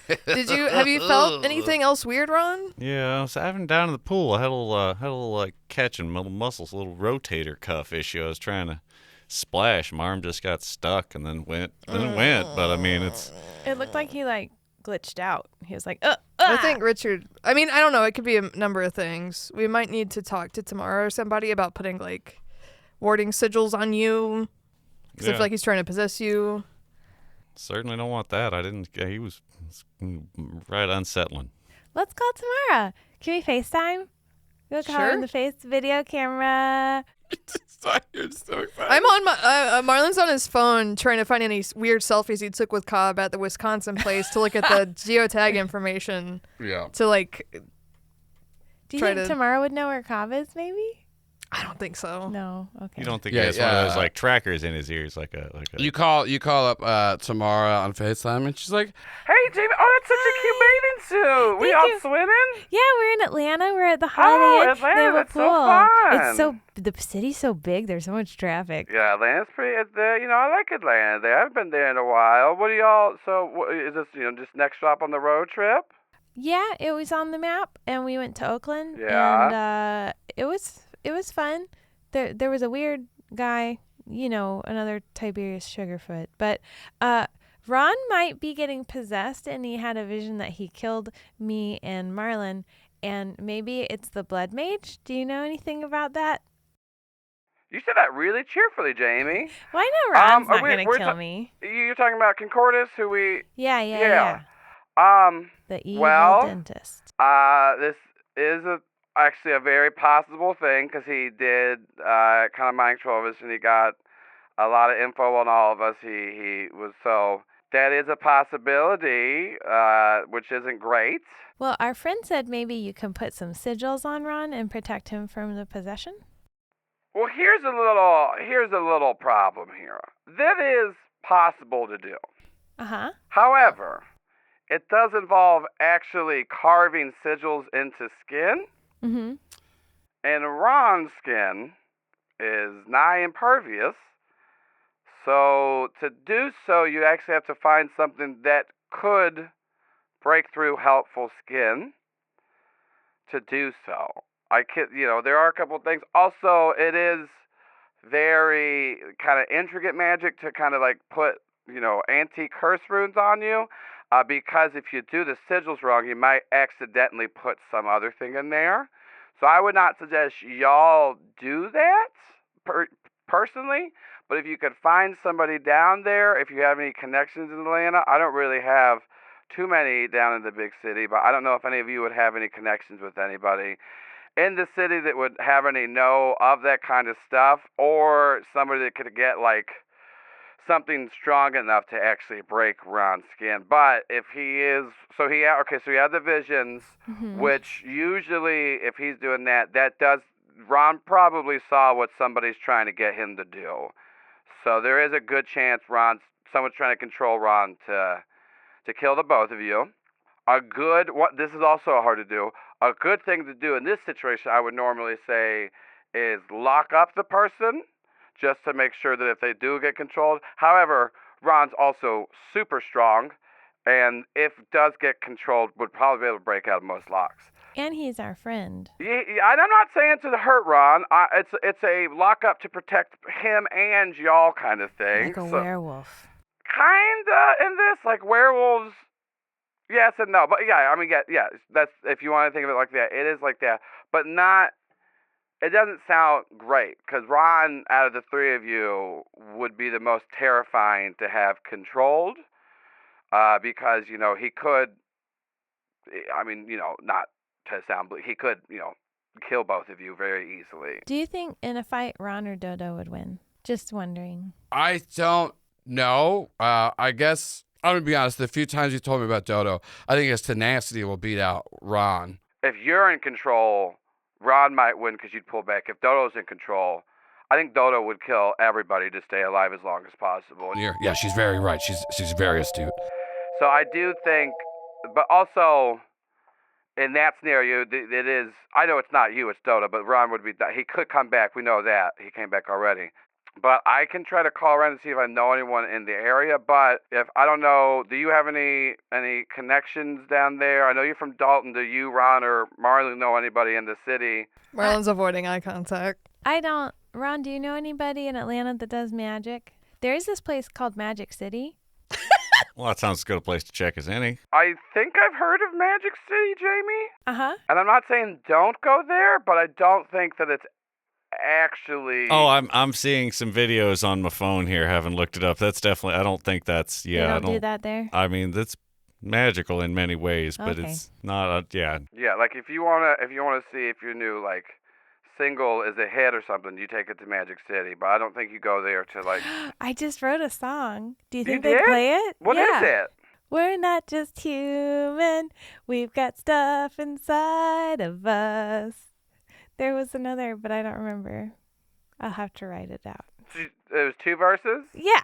Have you felt anything else weird, Ron? Yeah, I was having down in the pool. I had a little like catching little muscles, a little rotator cuff issue. I was trying to splash. My arm just got stuck and then went. But I mean, it's. It looked like he glitched out. He was like, I think Richard. I mean, I don't know. It could be a number of things. We might need to talk to Tamara or somebody about putting warding sigils on you, because I feel like he's trying to possess you. Certainly don't want that. I didn't. He was right unsettling. Let's call Tamara. Can we FaceTime? We'll call her Sure. on the face video camera. You're so excited. I'm on my Marlon's on his phone trying to find any weird selfies he took with Cobb at the Wisconsin place to look at the geotag information. Yeah. To Do you Try think to- Tamara would know where Cobb is, maybe? I don't think so. No. Okay. You don't think Yeah, he has one of those yeah. trackers in his ears, like a. You call up Tamara on FaceTime, and she's like, Hey, Jamie. Oh, that's such a cute bathing suit. We Thank all you. swimming? Yeah, we're in Atlanta. We're at the Holiday Inn. Atlanta, They have a that's so pool. fun. The city's so big. There's so much traffic. Yeah, Atlanta's pretty. I like Atlanta. I haven't been there in a while. What do y'all? So, is this just next stop on the road trip? Yeah, it was on the map, and we went to Oakland. Yeah. And it was fun. There was a weird guy, another Tiberius Sugarfoot. But Ron might be getting possessed, and he had a vision that he killed me and Marlon, and maybe it's the blood mage. Do you know anything about that? You said that really cheerfully, Jamie. Well, I know Ron's not we're going to ta- kill me. You're talking about Concordis, who we. Yeah. The evil Well, dentist. This is actually a very possible thing because he did kind of mind control of us, and he got a lot of info on all of us. He was so that is a possibility, which isn't great. Well, our friend said maybe you can put some sigils on Ron and protect him from the possession. Well, here's a little problem here. That is possible to do. Uh-huh. However, it does involve actually carving sigils into skin. Mm-hmm. And Ron's skin is nigh impervious. So to do so, you actually have to find something that could break through helpful skin to do so. There are a couple of things. Also, it is very kind of intricate magic to kind of put, anti-curse runes on you. Because if you do the sigils wrong, you might accidentally put some other thing in there. So I would not suggest y'all do that personally. But if you could find somebody down there, if you have any connections in Atlanta, I don't really have too many down in the big city, but I don't know if any of you would have any connections with anybody in the city that would have any know of that kind of stuff, or somebody that could get like something strong enough to actually break Ron's skin. But if he is, so he had the visions, which usually if he's doing that, Ron probably saw what somebody's trying to get him to do. So there is a good chance someone's trying to control Ron to kill the both of you. This is also hard to do. A good thing to do in this situation, I would normally say, is lock up the person just to make sure that if they do get controlled. However, Ron's also super strong, and if does get controlled, would probably be able to break out of most locks. And he's our friend. Yeah, and I'm not saying to hurt Ron. It's a lock up to protect him and y'all kind of thing. Like a werewolf. Kinda in this, like werewolves. Yes and no, but yeah, I mean, yeah. That's if you want to think of it like that, it is like that, but not. It doesn't sound great because Ron, out of the three of you, would be the most terrifying to have controlled, because he could. I mean, not to sound bleak, he could, kill both of you very easily. Do you think in a fight Ron or Dodo would win? Just wondering. I don't know. I guess I'm gonna be honest. The few times you told me about Dodo, I think his tenacity will beat out Ron. If you're in control, Ron might win because you'd pull back. If Dodo's in control, I think Dodo would kill everybody to stay alive as long as possible. Yeah, she's very right. She's very astute. So I do think, but also in that scenario, it is. I know it's not you, it's Dodo, but Ron would be. He could come back. We know that he came back already. But I can try to call around and see if I know anyone in the area. But if I don't know, do you have any connections down there? I know you're from Dalton. Do you, Ron, or Marlon know anybody in the city? Marlon's avoiding eye contact. I don't. Ron, do you know anybody in Atlanta that does magic? There is this place called Magic City. Well, that sounds as good a place to check as any. I think I've heard of Magic City, Jamie. Uh-huh. And I'm not saying don't go there, but I don't think that it's actually. Oh, I'm seeing some videos on my phone here. Haven't looked it up. That's definitely. I don't think that's. Yeah, they don't do that there. I mean, that's magical in many ways, but Okay. it's not. Yeah. Yeah, like if you wanna see if your new like single is a hit or something, you take it to Magic City. But I don't think you go there to like. I just wrote a song. Do you You think they did? play it? What is it? We're not just human. We've got stuff inside of us. There was another, but I don't remember. I'll have to write it out. It was 2 verses. Yeah.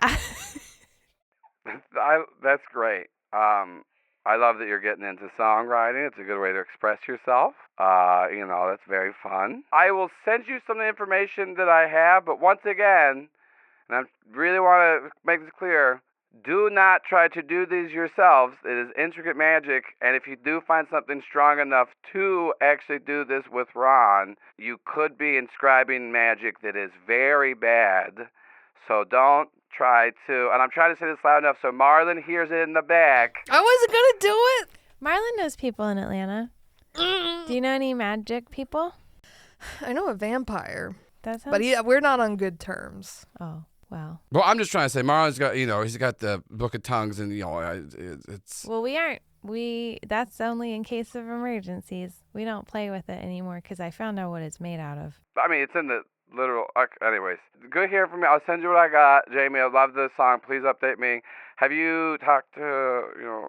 That's great. I love that you're getting into songwriting. It's a good way to express yourself. That's very fun. I will send you some information that I have, but once again, and I really want to make this clear, do not try to do these yourselves. It is intricate magic, and if you do find something strong enough to actually do this with Ron, you could be inscribing magic that is very bad. So don't try to, and I'm trying to say this loud enough so Marlon hears it in the back. I wasn't going to do it. Marlon knows people in Atlanta. Do you know any magic people? I know a vampire, That sounds... but we're not on good terms. Oh, well. Well, I'm just trying to say, Marlon's got, he's got the Book of Tongues, and it's. Well, we aren't. That's only in case of emergencies. We don't play with it anymore because I found out what it's made out of. I mean, it's in the literal. Anyways, good hearing from me. I'll send you what I got, Jamie. I love this song. Please update me. Have you talked to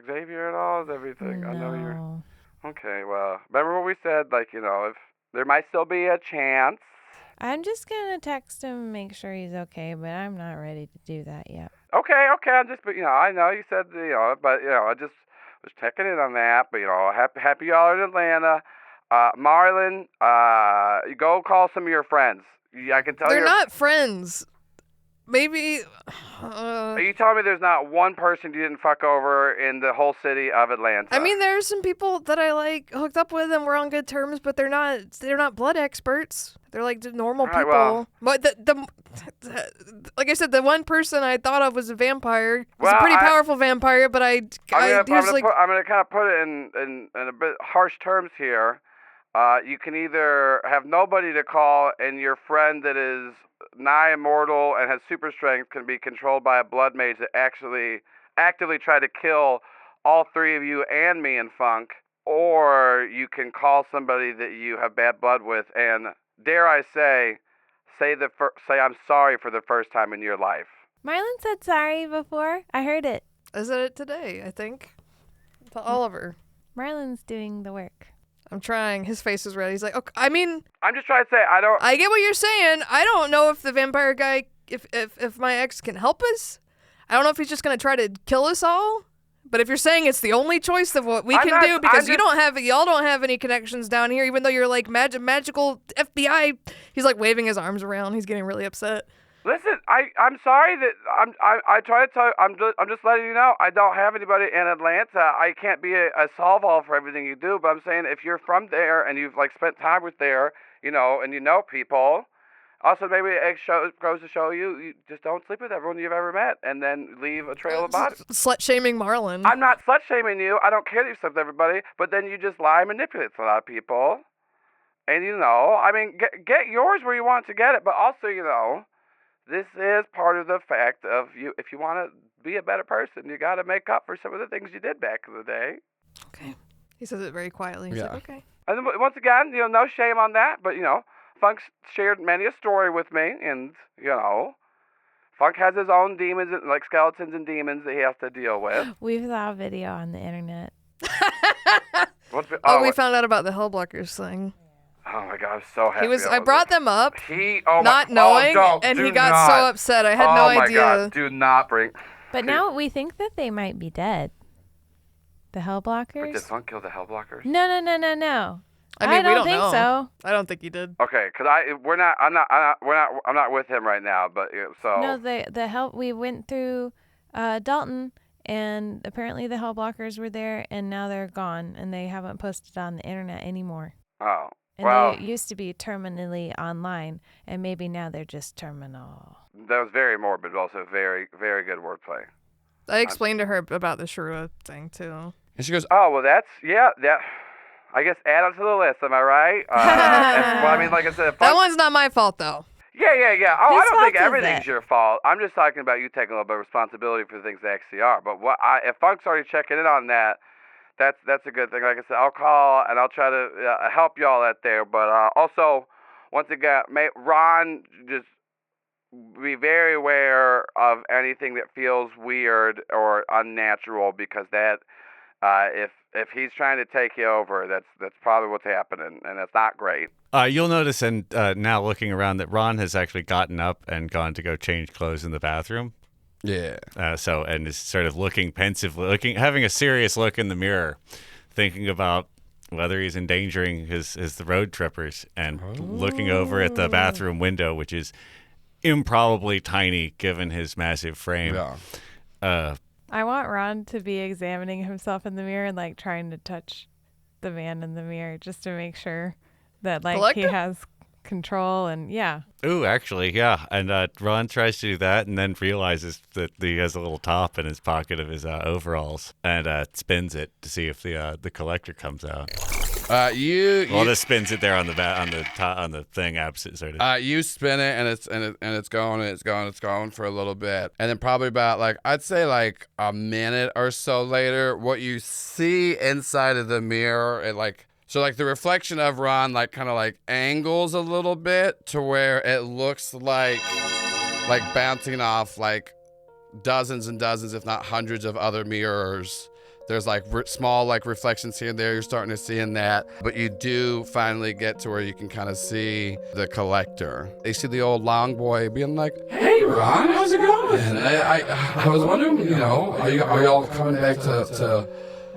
Xavier at all? Is everything? No. I know you're. Okay. Well, remember what we said? Like, if there might still be a chance. I'm just going to text him and make sure he's okay, but I'm not ready to do that yet. Okay. I'm just, I know you said, but I just was checking in on that. But happy y'all are in Atlanta. Marlon, you go call some of your friends. I can tell They're not friends. Maybe. Are you telling me there's not one person you didn't fuck over in the whole city of Atlanta? I mean, there's some people that I hooked up with and we're on good terms, but they're not blood experts. They're like normal Right, people. well. But the like I said, the one person I thought of was a vampire. It was a Well, pretty powerful vampire, but I'm gonna kind of put it in a bit harsh terms here. You can either have nobody to call, and your friend that is nigh immortal and has super strength can be controlled by a blood mage that actually actively try to kill all three of you and me in funk, or you can call somebody that you have bad blood with and, dare I say I'm sorry for the first time in your life. Marlon said sorry before. I heard it. I said it today, I think. To Oliver. Marlon's doing the work. I'm trying. His face is red. He's like, okay. I mean, I'm just trying to say, I get what you're saying. I don't know if the vampire guy, if my ex can help us. I don't know if he's just going to try to kill us all. But if you're saying it's the only choice of what we can do, because y'all don't have any connections down here, even though you're like magical FBI. He's like waving his arms around. He's getting really upset. Listen, I'm sorry that I try to tell you, I'm just letting you know I don't have anybody in Atlanta. I can't be a solve-all for everything you do, but I'm saying if you're from there and you've like spent time with there, you know, and you know people, also maybe it goes to show you just don't sleep with everyone you've ever met and then leave a trail of bodies. Slut-shaming Marlon. I'm not slut-shaming you. I don't care that you slept with everybody, but then you just lie and manipulate a lot of people. And you know, I mean, get yours where you want to get it, but also, you know, this is part of the fact of you. If you want to be a better person, you got to make up for some of the things you did back in the day. Okay. He says it very quietly. He's like, okay. And then, once again, you know, no shame on that. But, you know, Funk shared many a story with me. And, you know, Funk has his own demons, like skeletons and demons that he has to deal with. We saw a video on the internet. We found out about the Hellblockers thing. Oh my God, I'm so happy. I brought them up, not knowing, and he got so upset. I had no idea. Oh my God, do not bring. But now we think that they might be dead. The Hellblockers? Wait, did Funk kill the Hellblockers? No. I mean, I we don't don't think know. so. I don't think he did. Okay, because I'm not with him right now, but so. No, we went through Dalton, and apparently the Hellblockers were there, and now they're gone, and they haven't posted on the internet anymore. Oh. And well, they used to be terminally online, and maybe now they're just terminal. That was very morbid, but also very, very good wordplay. I explained to her about the Shrewa thing, too. And she goes, oh, well, that, I guess add it to the list, am I right? Well, I mean, like I said, that one's not my fault, though. Yeah. Oh, Whose I don't think fault is everything's it? your fault. I'm just talking about you taking a little bit of responsibility for the things that actually are. But if Funk's already checking in on that, that's a good thing. Like I said, I'll call and I'll try to help y'all out there. But also, once again, Ron, just be very aware of anything that feels weird or unnatural, because that if he's trying to take you over, that's probably what's happening, and that's not great. You'll notice, and now looking around, that Ron has actually gotten up and gone to go change clothes in the bathroom. yeah. And is sort of looking pensively, having a serious look in the mirror, thinking about whether he's endangering the road trippers, and looking over at the bathroom window, which is improbably tiny given his massive frame. Yeah. I want Ron to be examining himself in the mirror and like trying to touch the man in the mirror just to make sure that like he has control and yeah. Ooh, actually, yeah. And Ron tries to do that and then realizes that he has a little top in his pocket of his overalls and spins it to see if the collector comes out. Just spins it there on the thing opposite sort of. You spin it and it's going for a little bit, and then probably about like I'd say like a minute or so later, what you see inside of the mirror, so the reflection of Ron like kind of like angles a little bit to where it looks like bouncing off like dozens and dozens, if not hundreds of other mirrors. There's like small like reflections here and there. You're starting to see in that, but you do finally get to where you can kind of see the collector. They see the old long boy being like, "Hey, Ron, how's it going?" And I was wondering, are y'all coming back to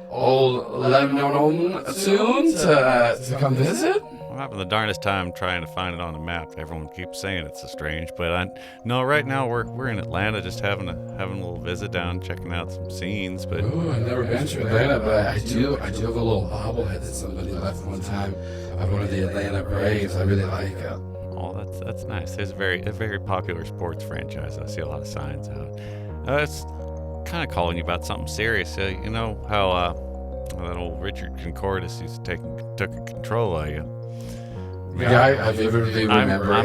old Lebanon soon to come visit? I'm having the darndest time trying to find it on the map. Everyone keeps saying it's so strange, but no. Right now we're in Atlanta, just having a little visit down, checking out some scenes. But I've never been to Atlanta, but I do have a little bobblehead that somebody left one time of one of the Atlanta Braves. I really like it. Oh, that's nice. There's a very popular sports franchise. I see a lot of signs out. It's kind of calling you about something serious. You know how that old Richard Concordis took control of you. Yeah, I vividly remember. I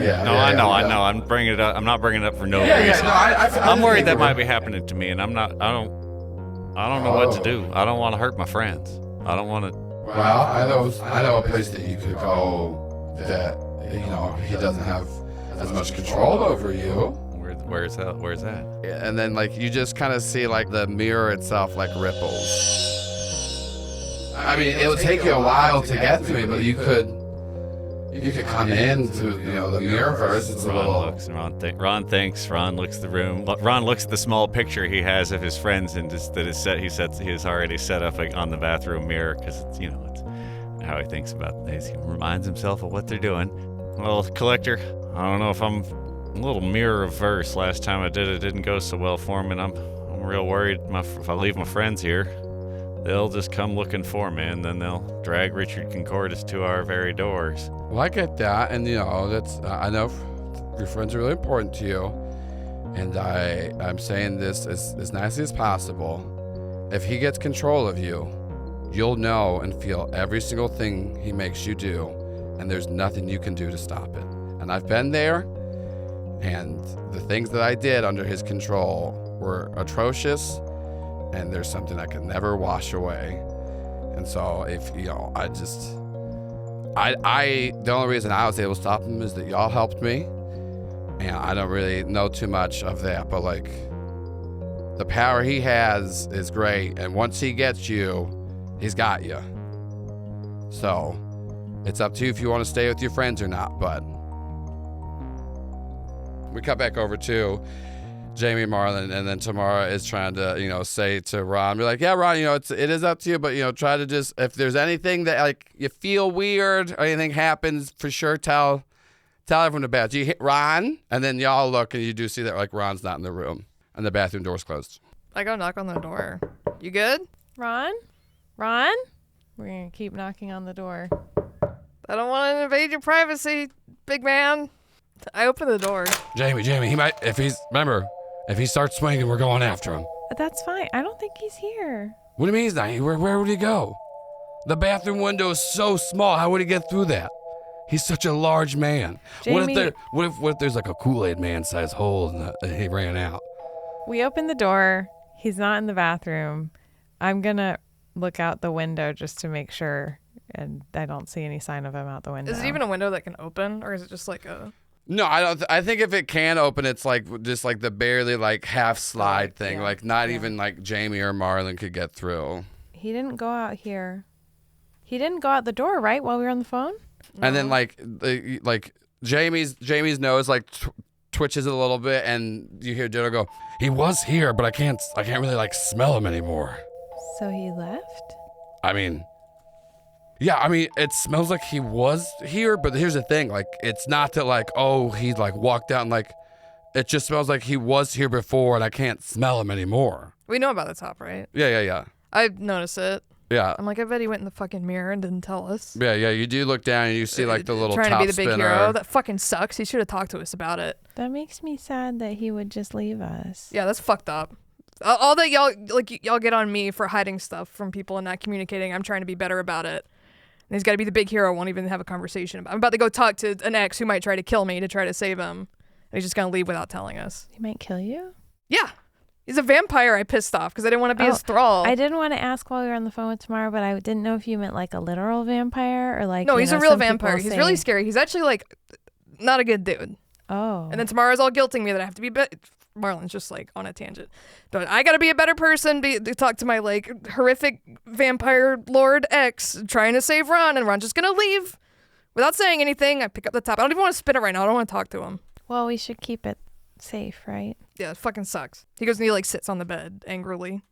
know. I'm bringing it up. I'm not bringing it up for no reason. I'm worried that might be happening to me, and I don't I don't know what to do. I don't want to hurt my friends. I don't want to. Well, I know a place that you could go that, he doesn't have as much control over you. Where's that? And then like you just kind of see like the mirror itself like ripples. I mean, it'll take you a while to get to me, but you could come into, the Mirrorverse. It's a little. Ron thinks. Ron looks at the room. Ron looks at the small picture he has of his friends and that is set. He has already set up like on the bathroom mirror because it's how he thinks about things. He reminds himself of what they're doing. Well, Collector, I don't know if I'm a little mirror averse. Last time I did it didn't go so well for me, and I'm real worried. If I leave my friends here, they'll just come looking for me, and then they'll drag Richard Concordis to our very doors. Well, I get that, and that's I know your friends are really important to you, and I'm saying this as nicely as possible. If he gets control of you, you'll know and feel every single thing he makes you do, and there's nothing you can do to stop it. And I've been there, and the things that I did under his control were atrocious, and there's something I can never wash away. And so if, the only reason I was able to stop him is that y'all helped me, and I don't really know too much of that, but like the power he has is great, and once he gets you, he's got you. So it's up to you if you want to stay with your friends or not, but we cut back over to Jamie and Marlon, and then Tamara is trying to, say to Ron, be like, yeah, Ron, it is up to you, but, try to just, if there's anything that, like, you feel weird or anything happens, for sure, tell everyone about it. You hit Ron, and then y'all look, and you do see that, like, Ron's not in the room, and the bathroom door's closed. I go knock on the door. You good? Ron? We're going to keep knocking on the door. I don't want to invade your privacy, big man. I open the door. Jamie, he might, if he starts swinging, we're going after him. That's fine. I don't think he's here. What do you mean he's not here? Where would he go? The bathroom window is so small. How would he get through that? He's such a large man. Jamie, what if there's like a Kool-Aid man-sized hole and he ran out? We open the door. He's not in the bathroom. I'm going to look out the window just to make sure, and I don't see any sign of him out the window. Is it even a window that can open, or is it just like a... No, I don't. I think if it can open, it's like just like the barely like half slide thing. Yeah. Like not even like Jamie or Marlon could get through. He didn't go out here. He didn't go out the door, right, while we were on the phone? No. And then like Jamie's nose like twitches a little bit, and you hear Ditto go, "He was here, but I can't really like smell him anymore." So he left? Yeah, it smells like he was here, but here's the thing, like, it's not that, like, oh, he, like, walked out and, like, it just smells like he was here before and I can't smell him anymore. We know about the top, right? Yeah. I noticed it. Yeah. I'm like, I bet he went in the fucking mirror and didn't tell us. Yeah, you do look down and you see, like, the little top spinner. Trying to be the big hero. That fucking sucks. He should have talked to us about it. That makes me sad that he would just leave us. Yeah, that's fucked up. All that y'all get on me for hiding stuff from people and not communicating. I'm trying to be better about it. And he's got to be the big hero. Won't even have a conversation about. I'm about to go talk to an ex who might try to kill me to try to save him. And he's just gonna leave without telling us. He might kill you? Yeah, he's a vampire. I pissed off because I didn't want to be his thrall. I didn't want to ask while we were on the phone with Tamara, but I didn't know if you meant like a literal vampire or like. No, he's a real vampire. He's really scary. He's actually like not a good dude. Oh. And then Tamara's all guilting me that I have to be. Marlon's just like on a tangent, but I gotta be a better person to talk to my like horrific vampire lord ex trying to save Ron, and Ron's just gonna leave without saying anything. I pick up the top. I don't even want to spin it right now. I don't want to talk to him. Well, we should keep it safe, right? Yeah, it fucking sucks. He goes and he like sits on the bed angrily,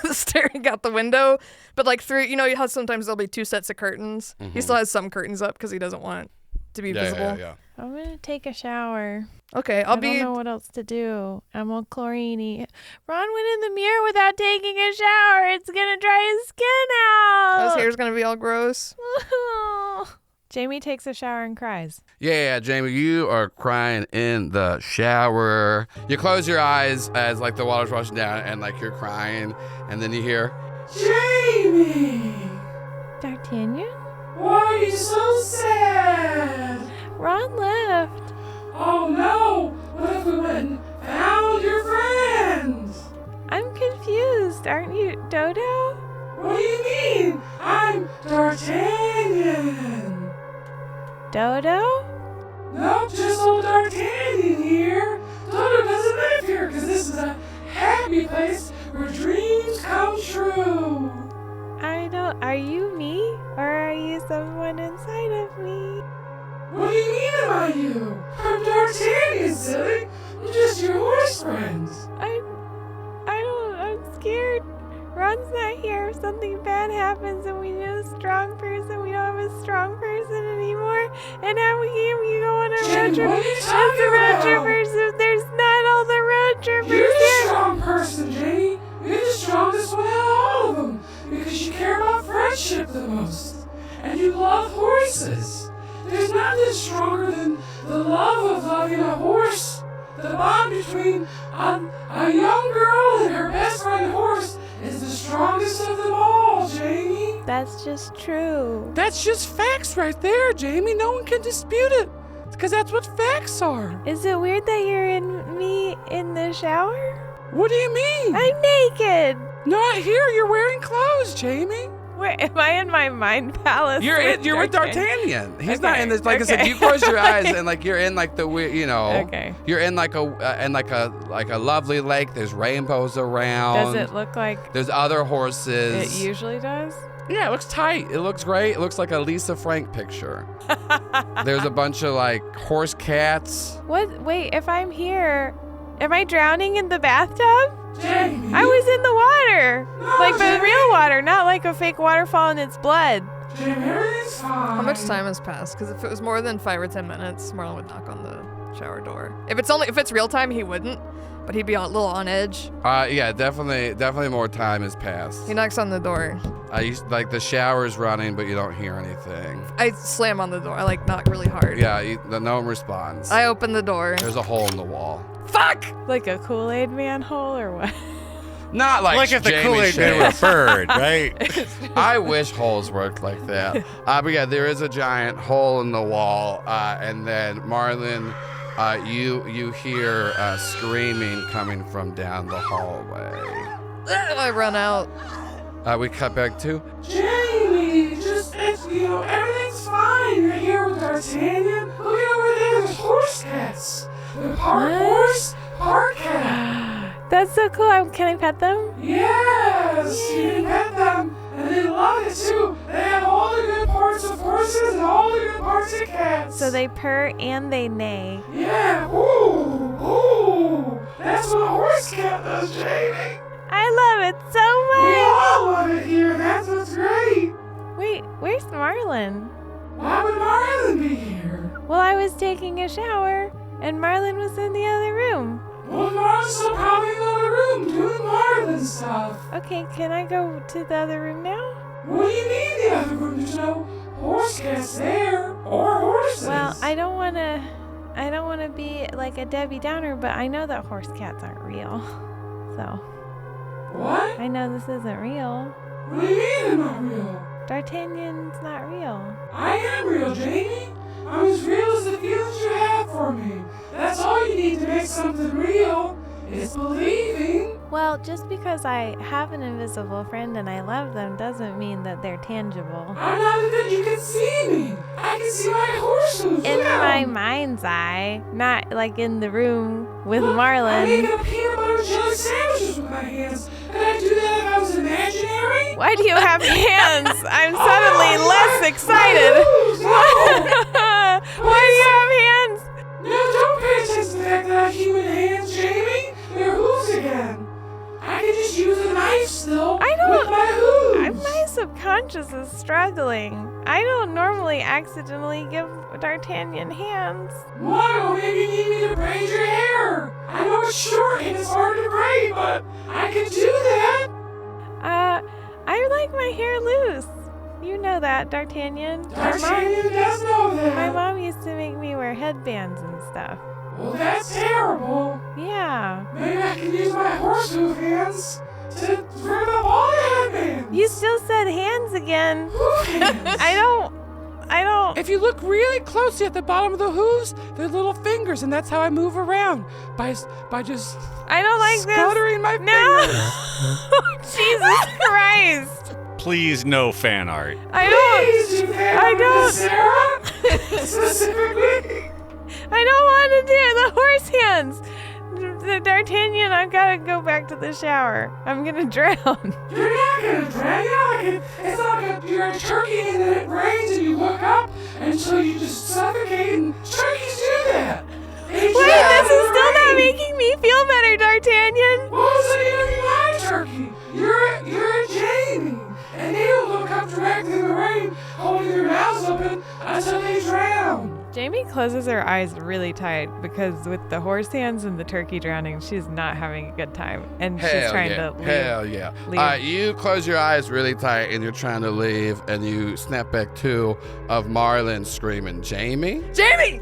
staring out the window. But like through, how sometimes there'll be two sets of curtains. Mm-hmm. He still has some curtains up because he doesn't want to be visible. Yeah. I'm gonna take a shower. Okay, I don't know what else to do. I'm all chloriney. Ron went in the mirror without taking a shower. It's gonna dry his skin out. His hair's gonna be all gross. Jamie takes a shower and cries. Yeah, Jamie, you are crying in the shower. You close your eyes as like the water's rushing down and like you're crying, and then you hear, Jamie! D'Artagnan? Why are you so sad? Ron left. Oh no! What if we went and found your friends? I'm confused. confused. Aren't you Dodo? What do you mean? I'm D'Artagnan. Dodo? Nope, just old D'Artagnan here. Dodo doesn't live here because this is a happy place where dreams come true. Are you me? Or are you someone inside of me? What do you mean am I you? I'm D'Artagnan, silly. I'm just your horse friend. I'm scared. Ron's not here. If something bad happens and we need a strong person, we don't have a strong person anymore. And how we go on a road trip? What are you talking about? If there's not all the road trippers You're the here. strong person, Jamie. You're the strongest one out of all of them because you care about friendship the most. And you love horses. There's nothing stronger than the love of loving a horse. The bond between a young girl and her best friend horse is the strongest of them all, Jamie. That's just true. That's just facts right there, Jamie. No one can dispute it. Because that's what facts are. Is it weird that you're in the shower? What do you mean? I'm naked. Not here. You're wearing clothes, Jamie. Wait, am I in my mind palace? You're with D'Artagnan. He's not in this. Like I said, okay. you close your eyes and like you're in like the weird, Okay. You're in like a lovely lake. There's rainbows around. Does it look like There's other horses. it usually does? Yeah, it looks tight. It looks great. It looks like a Lisa Frank picture. There's a bunch of like horse cats. What? Wait, if I'm here, am I drowning in the bathtub? Jamie. I was in the water. No, Like the Jamie. real water, not like a fake waterfall in its blood. Jamie, everything's fine. How much time has passed? Because if it was more than 5 or 10 minutes, Marlon would knock on the shower door. If it's real time, he wouldn't, but he'd be a little on edge. Yeah, definitely more time has passed. He knocks on the door. Like the shower's running, but you don't hear anything. I slam on the door. I knock really hard. Yeah, no one responds. I open the door. There's a hole in the wall. Fuck! Like a Kool-Aid manhole or what? Not like Like if the Jamie Kool-Aid man were a shakes. bird, right? I wish holes worked like that. But yeah, there is a giant hole in the wall, and then Marlon, you hear screaming coming from down the hallway. I run out. We cut back to Jamie, everything's fine. You're here with D'Artagnan. Look over there, there's horse cats. They're part horse, part cat. That's so cool. Can I pet them? Yes, you can pet them, and they love it too. They have all the good parts of horses and all the good parts of cats. So they purr and they neigh. Yeah, ooh, that's what a horse cat does, Jamie. I love it so We much. all love it here. That's what's great. Wait, where's Marlon? Why would Marlon be here? Well, I was taking a shower and Marlon was in the other room. Well, Marlon's still probably in the other room doing Marlon stuff. Okay, can I go to the other room now? What do you mean the other room? There's no horse cats there or horses. Well, I don't want to be like a Debbie Downer, but I know that horse cats aren't real. So, What? I know this isn't real. What do you mean they're not real? D'Artagnan's not real. I am real, Jamie. I'm as real as the feelings you have for me. That's all you need to make something real is believing. Well, just because I have an invisible friend and I love them doesn't mean that they're tangible. I'm not that you can see me. I can see my horse hooves. In Look at my 'em. mind's eye, not like in the room with Look, I'm Marlon. making a peanut butter jelly sandwiches with my hands. Could I do that if I was imaginary? Why do you have hands? I'm suddenly less excited. Why do you have hands? No, don't pay attention to the fact that I have human hands, Jamie. They're hooves again. I can just use a knife still I don't- with my hooves. My subconscious is struggling. I don't normally accidentally give D'Artagnan hands. Why? Well, maybe you need me to braid your hair. I know it's short and it's hard to braid, but I can do that. I like my hair loose. You know that, D'Artagnan. D'Artagnan does know that. My mom used to make me wear headbands and stuff. Well, that's terrible. Yeah. Maybe I can use my horse hoof hands to rip up all the headbands. You still said hands again. Hoof hands. I I don't. If you look really closely at the bottom of the hooves, they're little fingers, and that's how I move around by just I don't like scuttering my No. fingers. Jesus Christ. Please, no fan art. I don't. Please, you I don't. Sarah, specifically. I don't want to do the horse hands. The D'Artagnan, I've got to go back to the shower. I'm gonna drown. You're not gonna drown. It's like you're a turkey and then it rains and you look up until you just suffocate. And turkeys do that. They Wait, drown this in is the still not rain. making me feel better, D'Artagnan. Well, so you're my turkey. You're a Jamie. And they'll look up directly in the rain, holding their mouths open until they drown. Jamie closes her eyes really tight because with the horse hands and the turkey drowning, she's not having a good time. And she's trying to leave. Hell yeah. You close your eyes really tight and you're trying to leave, and you snap back to of Marlon screaming, Jamie? Jamie!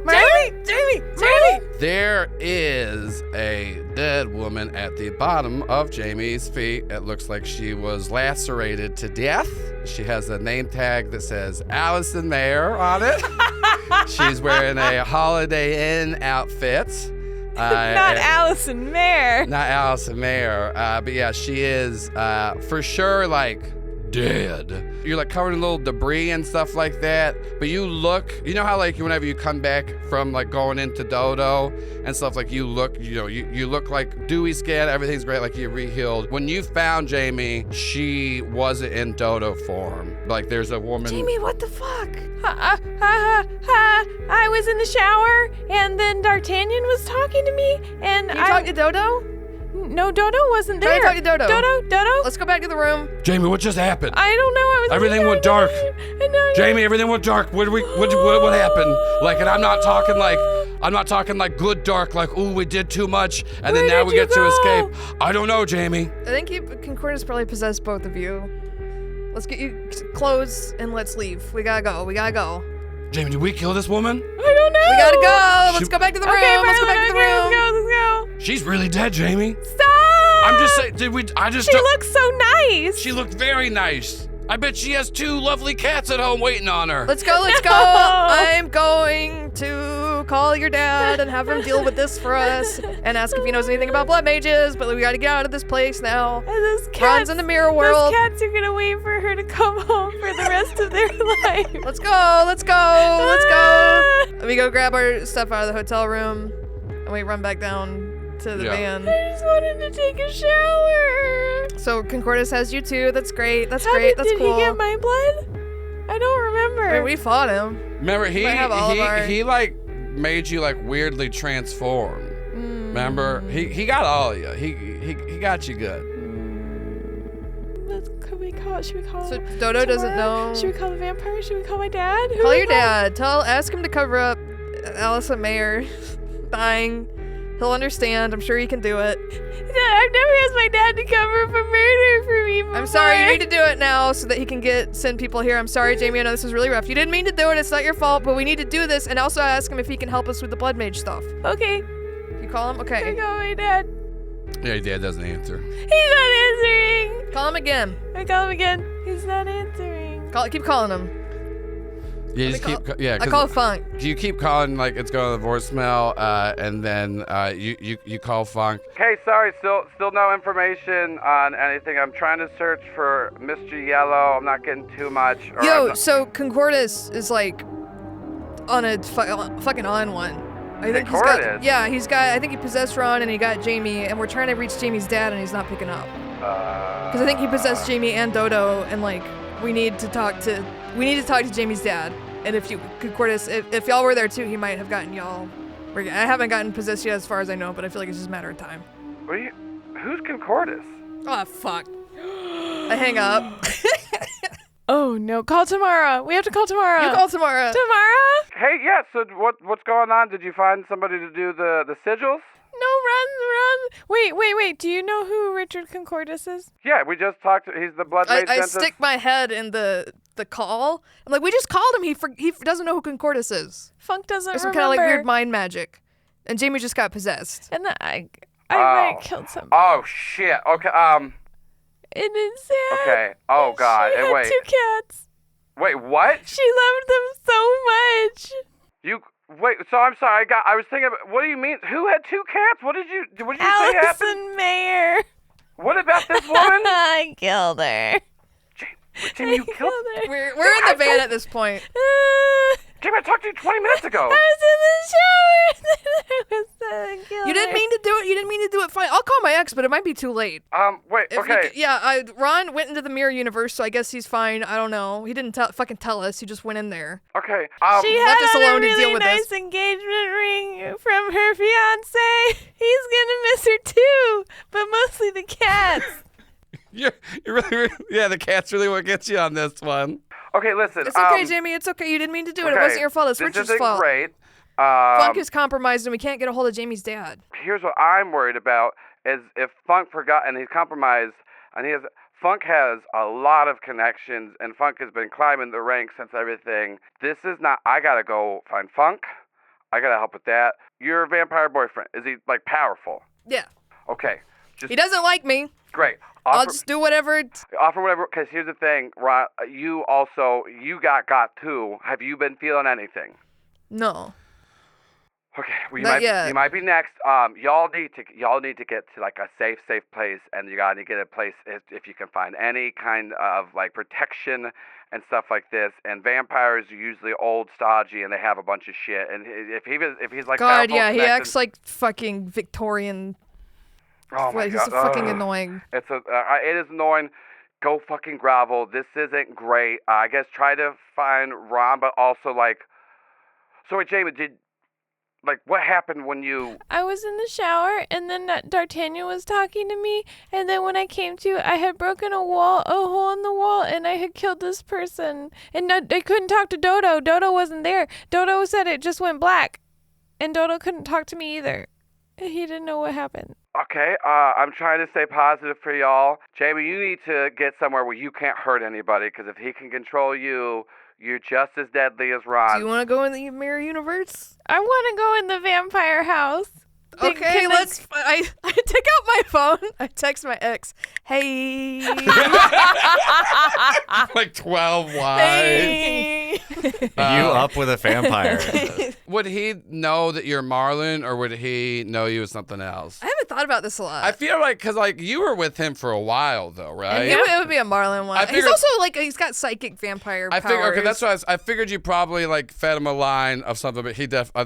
Marley! Jamie! Jamie! There is a dead woman at the bottom of Jamie's feet. It looks like she was lacerated to death. She has a name tag that says Allison Maier on it. She's wearing a Holiday Inn outfit. Not Allison Maier. Not Allison Maier. But yeah, she is for sure like dead. You're like covered in little debris and stuff like that. But you look, you know how like whenever you come back from like going into Dodo and stuff, like you look, you look like dewy skin, everything's great, like you re-healed. When you found Jamie, she wasn't in Dodo form. Like there's a woman. Jamie, what the fuck? I was in the shower and then D'Artagnan was talking to me and Can you talk to Dodo? No, Dodo wasn't Try there. to talk to Dodo. Dodo. Let's go back to the room. Jamie, what just happened? I don't know. I was. Everything went dark. Jamie, everything went dark. What happened? Like, and I'm not talking like good dark, like, ooh, we did too much, and then now we get to escape. I don't know, Jamie. I think Concordus probably possessed both of you. Let's get you clothes and let's leave. We gotta go. Jamie, did we kill this woman? I don't know. We gotta go. Let's go back to the room. Okay, Let's go back to the room. Let's go. She's really dead, Jamie. Stop. I'm just saying, She looks so nice. She looked very nice. I bet she has 2 lovely cats at home waiting on her. Let's go. I'm going to call your dad and have him deal with this for us and ask if he knows anything about blood mages, but we gotta get out of this place now. And those cats, Ron's in the mirror world. Those cats are gonna wait for her to come home for the rest of their life. Let's go. We go grab our stuff out of the hotel room and we run back down to the van. I just wanted to take a shower. So Concordus has you too. That's great. That's Did cool. he get my blood? I don't remember. I mean, we fought him. Remember, he he like made you like weirdly transform. Remember, he got all of you. He got you good. Should we call? So Dodo doesn't know. Should we call the vampire? Should we call my dad? Call your dad. Ask him to cover up Allison Maier dying. He'll understand. I'm sure he can do it. I've never asked my dad to cover up a murder for me before. I'm sorry. You need to do it now so that he can send people here. I'm sorry, Jamie. I know this is really rough. You didn't mean to do it. It's not your fault, but we need to do this. And also ask him if he can help us with the blood mage stuff. Okay. You call him? Okay. I call my dad. Yeah, your dad doesn't answer. He's not answering. Call him again. I call him again. He's not answering. Keep calling him. You just I call Funk. You keep calling like it's going to the voicemail, and then you call Funk. Hey, sorry, still no information on anything. I'm trying to search for Mr. Yellow. I'm not getting too much. So Concordus is like on a fucking on one. I think he's got. I think he possessed Ron and he got Jamie, and we're trying to reach Jamie's dad, and he's not picking up. Because I think he possessed Jamie and Dodo, and like we need to talk to Jamie's dad. And if you, Concordus, if y'all were there too, he might have gotten y'all. I haven't gotten possessed yet, as far as I know, but I feel like it's just a matter of time. Who's Concordus? Oh fuck! I hang up. Oh no! Call tomorrow. We have to call tomorrow. You call tomorrow. Tomorrow? Hey, yeah. So what's going on? Did you find somebody to do the sigils? No, run. Wait. Do you know who Richard Concordus is? Yeah, we just talked. He's the blood mage. I stick my head in the call. I'm like, we just called him. He doesn't know who Concordus is. Funk doesn't There's remember. some kind of like weird mind magic, and Jamie just got possessed. And I might killed somebody. Oh shit. Okay. And it's sad. Okay. Oh god. She had Wait. 2 cats. Wait, what? She loved them so much. Wait, so I'm sorry. I was thinking. What do you mean? Who had 2 cats? What did you say happened? Allison Maier. What about this woman? I killed her. Jamie, you killed her. We're in the van at this point. Jamie, I talked to you 20 minutes ago. I was in the shower. You didn't mean to do it. You didn't mean to do it. Fine. I'll call my ex, but it might be too late. Wait, okay. Ron went into the mirror universe, so I guess he's fine. I don't know. He didn't fucking tell us. He just went in there. Okay. She left us had alone a to deal really with nice this. engagement ring from her fiance. He's gonna miss her too, but mostly the cats. You're really, yeah, the cat's really what gets you on this one. Okay, listen. It's okay, Jamie. It's okay. You didn't mean to do it. It wasn't your fault. It's Richard's fault. This isn't great. Funk is compromised, and we can't get a hold of Jamie's dad. Here's what I'm worried about: is if Funk forgot and he's compromised, and Funk has a lot of connections, and Funk has been climbing the ranks since everything. This is not. I gotta go find Funk. I gotta help with that. Your vampire boyfriend, is he like powerful? Yeah. Okay. He doesn't like me. Great. I'll just do whatever. Offer whatever. Because here's the thing, Ron. You got too. Have you been feeling anything? No. Okay, well, you might be next. Y'all need to get to like a safe place, and you gotta get a place if you can find any kind of like protection and stuff like this. And vampires are usually old, stodgy, and they have a bunch of shit. And if he's like God, powerful, yeah, he connected, acts like fucking Victorian. Oh my He's God. fucking annoying. It is annoying. Go fucking grovel. This isn't great. I guess try to find Ron, but also like. So wait, Jamie, what happened when you... I was in the shower, and then D'Artagnan was talking to me, and then when I came to, I had broken a hole in the wall, and I had killed this person. And I couldn't talk to Dodo. Dodo wasn't there. Dodo said it just went black, and Dodo couldn't talk to me either. He didn't know what happened. Okay, I'm trying to stay positive for y'all. Jamie, you need to get somewhere where you can't hurt anybody, because if he can control you, you're just as deadly as Ron. Do you want to go in the mirror universe? I want to go in the vampire house. Okay, let's... I take out my phone. I text my ex. Hey. Like 12 wide. Hey. You up with a vampire. Would he know that you're Marlon, or would he know you as something else? I haven't thought about this a lot. I feel like, because like you were with him for a while though, right? It would be a Marlon one. He's also like, he's got psychic vampire powers. Okay, that's why I figured you probably like fed him a line of something, but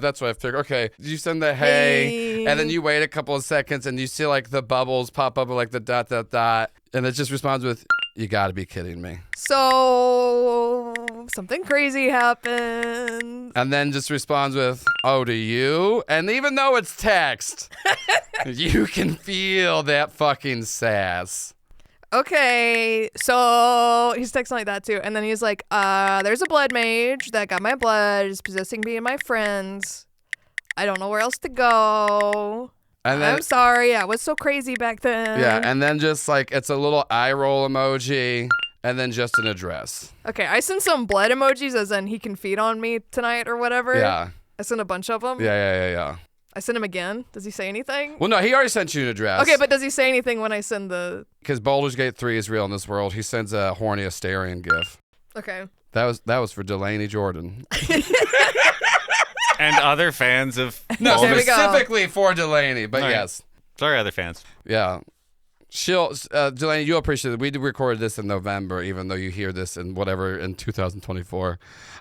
that's what I figured. Okay, you send the hey, and then you wait a couple of seconds and you see like the bubbles pop up like the ... and it just responds with, "You gotta be kidding me." So something crazy happened. And then just responds with, "Oh, do you?" And even though it's text, you can feel that fucking sass. Okay, so he's texting like that too, and then he's like, there's a blood mage that got my blood, is possessing me and my friends. I don't know where else to go. And then, I'm sorry, I was so crazy back then. Yeah, and then just like, it's a little eye roll emoji, and then just an address. Okay, I sent some blood emojis as in he can feed on me tonight or whatever. Yeah. I sent a bunch of them. Yeah. I sent him again. Does he say anything? Well, no, he already sent you an address. Okay, but does he say anything when I send the... Because Baldur's Gate 3 is real in this world. He sends a horny Asterian gif. Okay. That was for Delaney Jordan. And other fans of... No, Baldur's... specifically for Delaney, but yes. Sorry, other fans. Yeah. Delaney, you'll appreciate it. We recorded this in November, even though you hear this in 2024.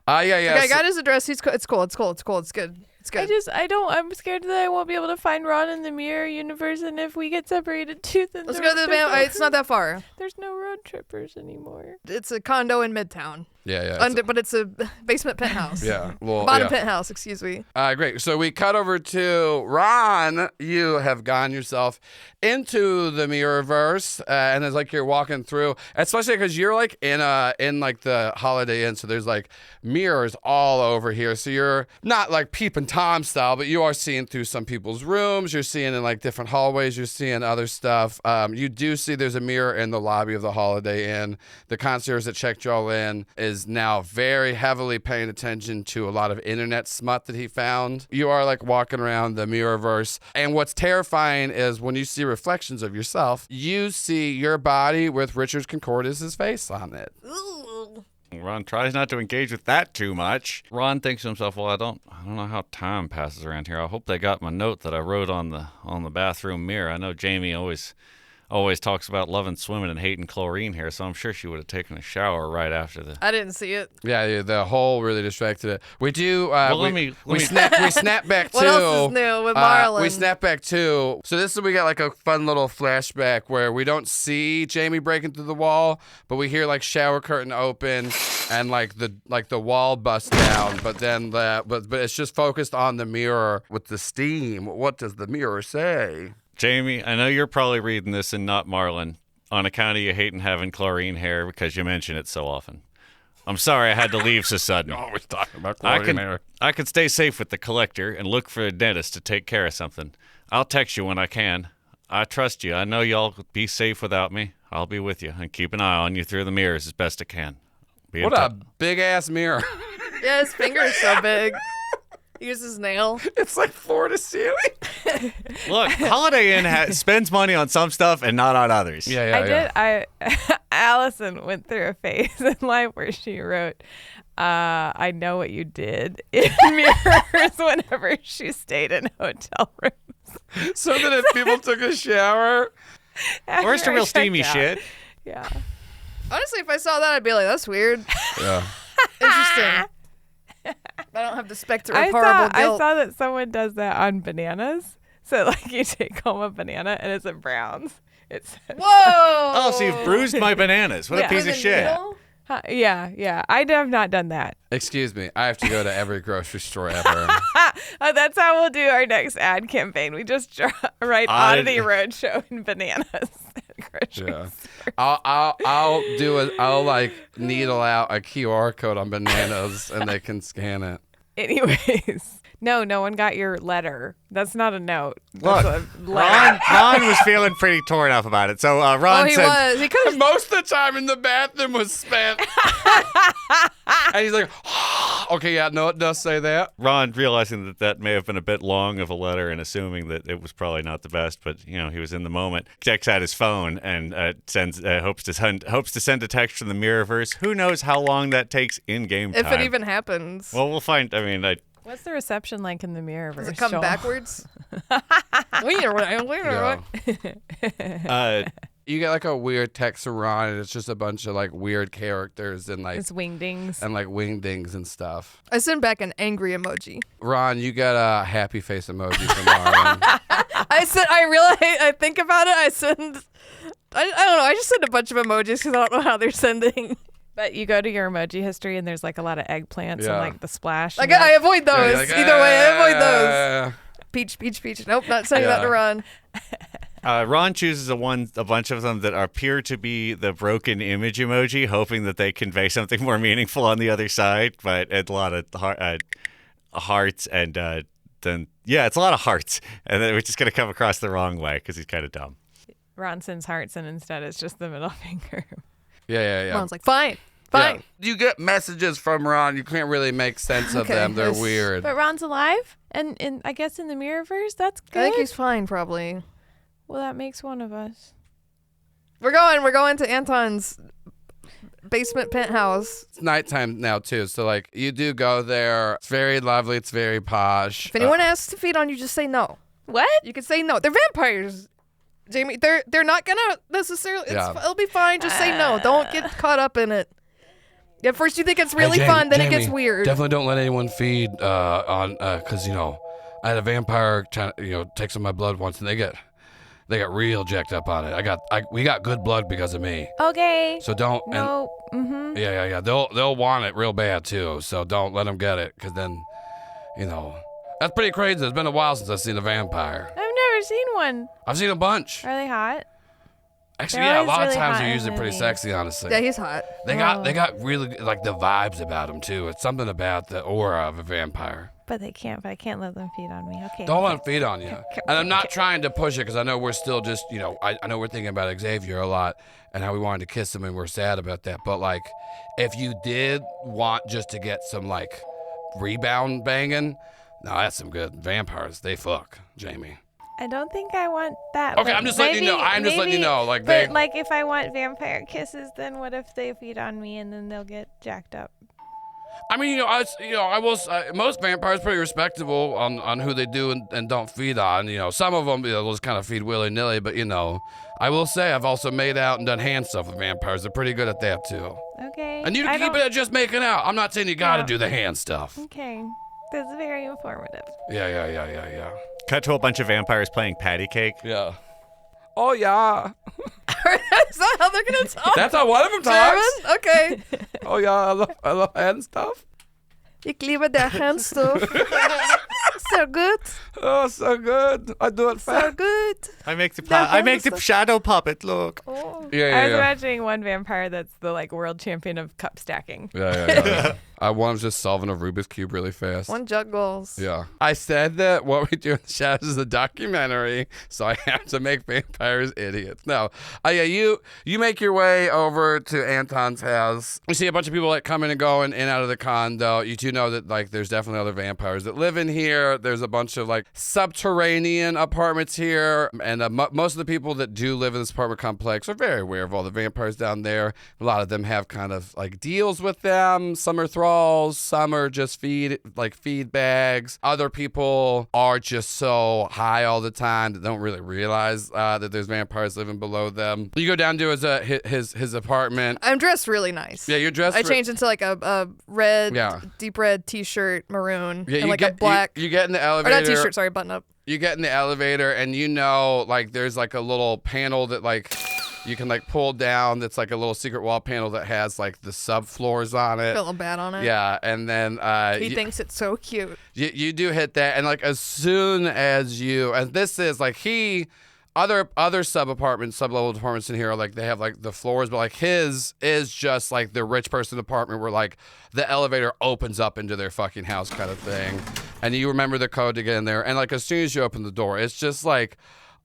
Yeah. Okay, I got his address. It's cool. It's good. It's good. I'm scared that I won't be able to find Ron in the mirror universe, and if we get separated too, then let's go to the van. It's not that far. There's no road trippers anymore. It's a condo in Midtown. Yeah. But it's a basement penthouse. Yeah. Well, bottom penthouse, excuse me. Great. So we cut over to Ron. You have gotten yourself into the Mirrorverse, and it's like you're walking through, especially because you're like in like the Holiday Inn, so there's like mirrors all over here. So you're not like peeping Tom style, but you are seeing through some people's rooms. You're seeing in like different hallways. You're seeing other stuff. You do see there's a mirror in the lobby of the Holiday Inn. The concierge that checked y'all in is now very heavily paying attention to a lot of internet smut that he found. You are like walking around the Mirrorverse, and what's terrifying is when you see reflections of yourself, you see your body with Richard Concordis's face on it. Ooh. Ron tries not to engage with that too much. Ron thinks to himself, well, I don't know how time passes around here. I hope they got my note that I wrote on the bathroom mirror. I know Jamie always talks about loving swimming and hating chlorine here, so I'm sure she would have taken a shower right after the... I didn't see it. Yeah, the hole really distracted it. We do. We snap back to. What else is new with Marlon? We snap back to. So this is we got like a fun little flashback where we don't see Jamie breaking through the wall, but we hear like shower curtain open and like the wall bust down. But then but it's just focused on the mirror with the steam. What does the mirror say? Jamie, I know you're probably reading this and not Marlon, on account of you hating having chlorine hair because you mention it so often. I'm sorry I had to leave so sudden. Always talking about chlorine hair. I can stay safe with the collector and look for a dentist to take care of something. I'll text you when I can. I trust you. I know y'all be safe without me. I'll be with you and keep an eye on you through the mirrors as best I can. What a big-ass mirror. Yeah, his finger is so big. He uses his nail. It's like floor to ceiling. Look, Holiday Inn spends money on some stuff and not on others. Allison went through a phase in life where she wrote, I know what you did in mirrors whenever she stayed in hotel rooms. So that if people took a shower. Where's the real steamy shit? Yeah. Honestly, if I saw that, I'd be like, that's weird. Yeah. Interesting. I don't have the specter of horrible guilt. I saw that someone does that on bananas. So, like, you take home a banana and it's at Brown's. It says, Whoa! Oh, so you've bruised my bananas. What a piece of shit. Yeah. I have not done that. Excuse me. I have to go to every grocery store ever. That's how we'll do our next ad campaign. We just write Oddity Roadshow and bananas. Yeah. I'll like needle out a QR code on bananas and they can scan it. Anyways. No one got your letter. That's not a note. Look, That's a letter. Ron was feeling pretty torn up about it. So Ron he said, was. He could have. Most of the time in the bathroom was spent. And he's like, okay, yeah, no, it does say that. Ron, realizing that may have been a bit long of a letter and assuming that it was probably not the best, but he was in the moment, checks out his phone and hopes to send a text from the Mirrorverse. Who knows how long that takes in-game time? If it even happens. Well, we'll find. What's the reception like in the Mirrorverse? Does it come backwards? You get like a weird text from Ron, and it's just a bunch of like weird characters and like it's wingdings and like wingdings and stuff. I send back an angry emoji. Ron, you got a happy face emoji from Marlon. I think about it. I don't know. I just send a bunch of emojis because I don't know how they're sending. But you go to your emoji history and there's like a lot of eggplants and like the splash. Like I avoid those. Like, Either way, I avoid those. Peach. Nope, not saying that to Ron. Ron chooses a bunch of them that appear to be the broken image emoji, hoping that they convey something more meaningful on the other side. But it's a lot of hearts, and then it's a lot of hearts, and then we're just gonna come across the wrong way because he's kind of dumb. Ron sends hearts, and instead it's just the middle finger. Yeah. Ron's like, fine. Yeah. You get messages from Ron. You can't really make sense of them. They're weird. But Ron's alive, and I guess in the Mirrorverse, that's good. I think he's fine, probably. Well, that makes one of us. We're going to Anton's basement penthouse. It's nighttime now too, so like you do go there. It's very lovely. It's very posh. If anyone asks to feed on you, just say no. What? You can say no. They're vampires. Jamie, they're not gonna necessarily. It'll be fine. Just say no. Don't get caught up in it. At first, you think it's really fun, then it gets weird. Definitely don't let anyone feed because I had a vampire take some of my blood once, and they got real jacked up on it. We got good blood because of me. Okay. So don't. No. Yeah. They'll want it real bad too. So don't let them get it, because then, that's pretty crazy. It's been a while since I've seen a vampire. I've never seen one. I've seen a bunch. Are they hot? Actually, They're a lot really of times hot they're in usually pretty movies. sexy, honestly. Yeah, he's hot. They got really like the vibes about them too. It's something about the aura of a vampire. But I can't let them feed on me. Okay. Don't let them feed on you. And I'm not trying to push it, because I know we're still just, I know we're thinking about Xavier a lot and how we wanted to kiss him, and we're sad about that. But like, if you did want just to get some like rebound banging, no, that's some good vampires. They fuck, Jamie. I don't think I want that. Okay, but I'm just letting you know. I'm just letting you maybe- know. Like But they. like, if I want vampire kisses, then what if they feed on me and then they'll get jacked up? I mean, I will. Most vampires pretty respectable on who they do and don't feed on. Some of them they'll just kind of feed willy nilly. But I will say I've also made out and done hand stuff with vampires. They're pretty good at that too. Okay. And you can keep it at just making out. I'm not saying you gotta No. do the hand stuff. Okay. That's very informative. Yeah. Cut to a bunch of vampires playing patty cake. Yeah. Oh yeah. Is that how they're gonna talk? That's how one of them talks. German? Okay. Oh yeah, I love hand stuff. Ich liebe der Handstuff. So good. Oh, so good. I do it So fast. good. I make the shadow puppet look. Oh. Yeah, I was yeah. imagining one vampire that's the like world champion of cup stacking. Yeah. One was just solving a Rubik's Cube really fast. One juggles. Yeah. I said that What We Do in the Shadows is a documentary, so I have to make vampires idiots. No. Yeah, you make your way over to Anton's house. You see a bunch of people like coming and going in and out of the condo. You do know that like there's definitely other vampires that live in here. There's a bunch of like subterranean apartments here, and most of the people that do live in this apartment complex are very aware of all the vampires down there. A lot of them have kind of like deals with them. Some are thralls, some are just feed bags. Other people are just so high all the time that don't really realize that there's vampires living below them. You go down to his apartment. I'm dressed really nice. Yeah, you're dressed. I changed into like a red, Yeah. deep red t-shirt, maroon, Yeah, and you like get a black. You get in the or elevator. not t-shirt, sorry, button up. You get in the elevator and like there's like a little panel that like you can like pull down. That's like a little secret wall panel that has like the subfloors on it. Feel a bad on it. Yeah, and then He thinks it's so cute. you do hit that, and like as soon as and this is like other sub-level apartments in here are like they have like the floors, but like his is just like the rich person apartment where like the elevator opens up into their fucking house kind of thing, and you remember the code to get in there, and like as soon as you open the door, it's just like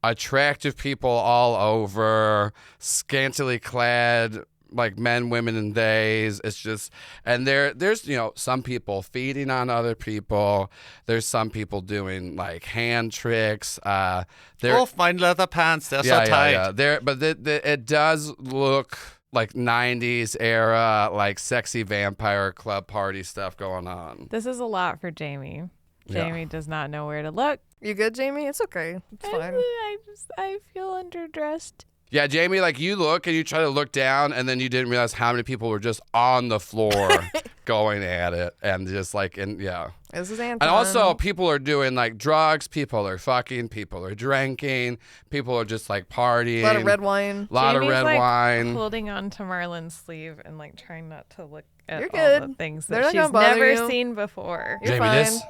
attractive people all over, scantily clad. Like men, women, and theys. It's just, and there's some people feeding on other people. There's some people doing like hand tricks. Off my leather pants, they're so tight. Yeah. But it does look like 90s era, like sexy vampire club party stuff going on. This is a lot for Jamie. Yeah. Jamie does not know where to look. You good, Jamie? It's okay. It's fine. I feel underdressed. Yeah, Jamie, like you look and you try to look down, and then you didn't realize how many people were just on the floor going at it, and just like, yeah. This is Anton. And also, people are doing like drugs, people are fucking, people are drinking, people are just like partying. A lot of red wine. A lot Jamie's of red like wine. holding on to Marlon's sleeve and like trying not to look at You're all the good. things They're that not she's gonna bother never you. seen before. You're Jamie, fine.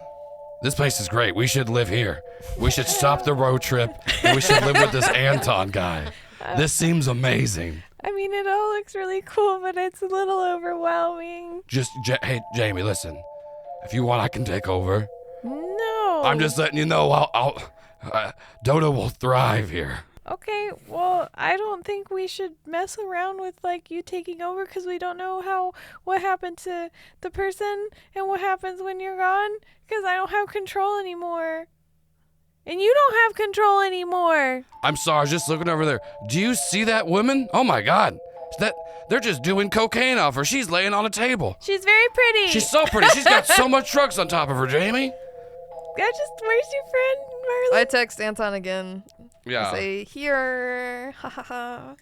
this place is great. We should live here. We should stop the road trip, and we should live with this Anton guy. This seems amazing. I mean, it all looks really cool, but it's a little overwhelming. Hey, Jamie, listen. If you want, I can take over. No. I'm just letting you know. Dodo will thrive here. Okay, well, I don't think we should mess around with like you taking over because we don't know what happened to the person and what happens when you're gone because I don't have control anymore. And you don't have control anymore. I'm sorry, I was just looking over there. Do you see that woman? Oh my God. They're just doing cocaine off her. She's laying on a table. She's very pretty. She's so pretty. She's got so much drugs on top of her, Jamie. Where's your friend, Marlon? I text Anton again. Yeah. Say, here. Ha ha ha.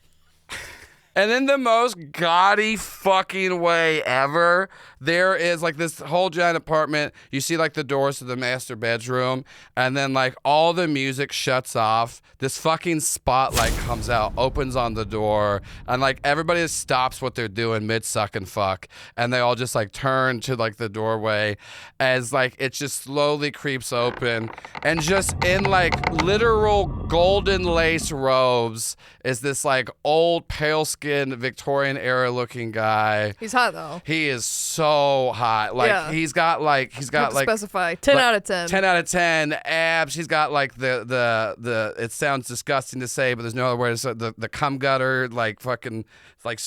And in the most gaudy fucking way ever, there is like this whole giant apartment. You see like the doors to the master bedroom, and then like all the music shuts off. This fucking spotlight comes out, opens on the door, and like everybody just stops what they're doing mid suck and fuck, and they all just like turn to like the doorway as like it just slowly creeps open, and just in like literal golden lace robes is this like old pale skinned Victorian era looking guy. He's hot though. He is so hot. Like Yeah. he's got like specify 10 out of 10. 10 out of 10 abs. He's got like the it sounds disgusting to say, but there's no other way to say the cum gutter, like fucking like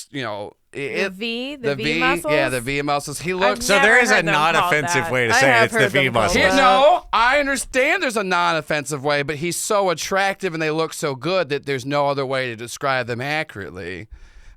The V muscles? Yeah, the V muscles. He looks. So there is a heard them not called offensive that. way to I say it. have It's the heard V them called muscles. that. No, I understand there's a non-offensive way, but he's so attractive and they look so good that there's no other way to describe them accurately.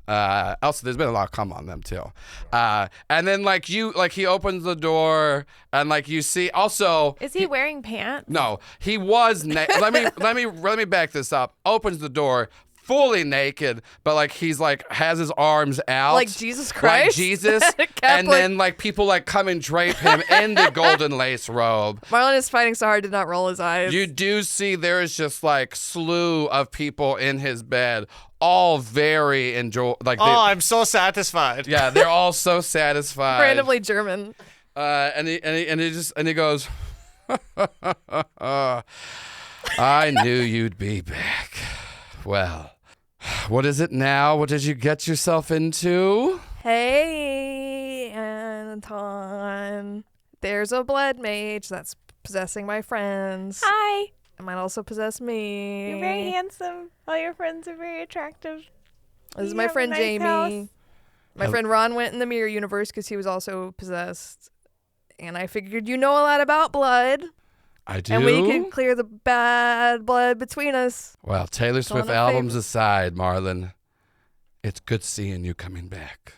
Also, there's been a lot of cum on them too. And then he opens the door and like you see. Also, Is he wearing pants? no, he was. let me back this up. Opens the door. Fully naked, but like he's like has his arms out, Like Jesus Christ, like Jesus, and then like people like come and drape him in the golden lace robe. Marlon is fighting so hard to not roll his eyes. You do see there is just like slew of people in his bed, all very I'm so satisfied. yeah, they're all so satisfied. randomly German. And he goes, I knew you'd be back. Well, what is it now? What did you get yourself into? Hey, Anton. There's a blood mage that's possessing my friends. Hi. It might also possess me. You're very handsome. All your friends are very attractive. This is You my have a friend nice Jamie. house. My friend Ron went in the Maier universe because he was also possessed. And I figured you know a lot about blood. I do. And we can clear the bad blood between us. Well, Taylor Swift a albums favor. aside, Marlon, it's good seeing you coming back.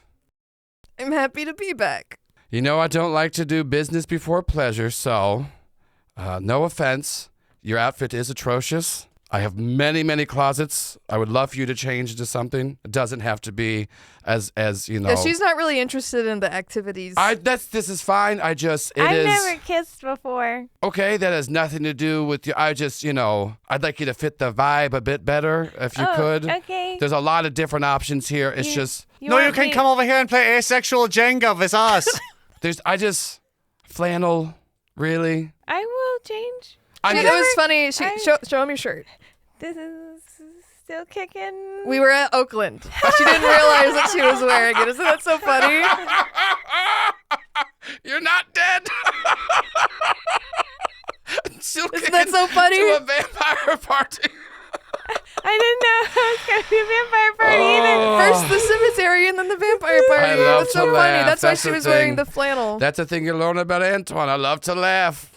I'm happy to be back. You know I don't like to do business before pleasure, so no offense. Your outfit is atrocious. I have many, many closets. I would love for you to change into something. It doesn't have to be as you know. Yeah, she's not really interested in the activities. This is fine. I've never kissed before. Okay, that has nothing to do with you. I'd like you to fit the vibe a bit better if you could. Okay. There's a lot of different options here. It's just You can come over here and play asexual Jenga with us. flannel, really. I will change. It was funny. Show him your shirt. This is still kicking. We were at Oakland. She didn't realize that she was wearing it. Isn't that so funny? You're not dead. Still Isn't that so funny? to a vampire party. I didn't know it was going to be a vampire party either. First the cemetery and then the vampire party. I love That's so to funny. laugh. That's why That's she the was wearing thing. the flannel. That's the thing you learn about Antoine. I love to laugh.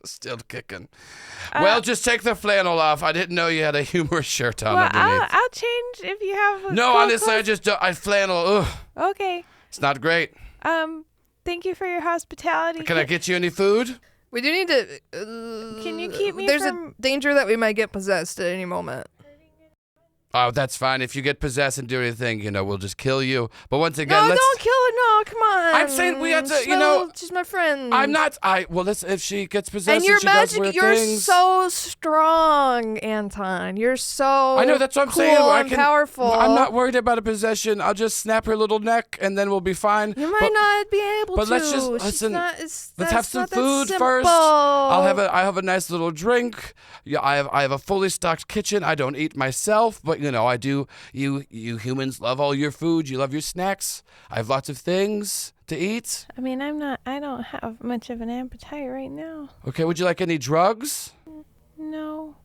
Still kicking. Well, just take the flannel off. I didn't know you had a humorous shirt on Well, underneath. I'll change if you have. No, cool honestly, clothes. I flannel. Ugh, Okay. it's not great. Thank you for your hospitality. Can I get you any food? We do need to. Can you keep me There's from- a danger that we might get possessed at any moment. Oh, that's fine. If you get possessed and do anything, we'll just kill you. But once again, No, let's. don't kill her. No, come on. I'm saying we have to, She's my friend. I'm not. Listen. If she gets possessed, And you're she does magic. weird You're things. so strong, Anton. You're so. I know. That's what I'm cool saying. And powerful. I'm not worried about a possession. I'll just snap her little neck, and then we'll be fine. You might not be able but to. let's just She's listen. not- Let's have some not that food simple. first. I have a nice little drink. Yeah, I have a fully stocked kitchen. I don't eat myself, but I do. You humans love all your food. You love your snacks. I have lots of things to eat. I mean, I don't have much of an appetite right now. Okay, would you like any drugs? No.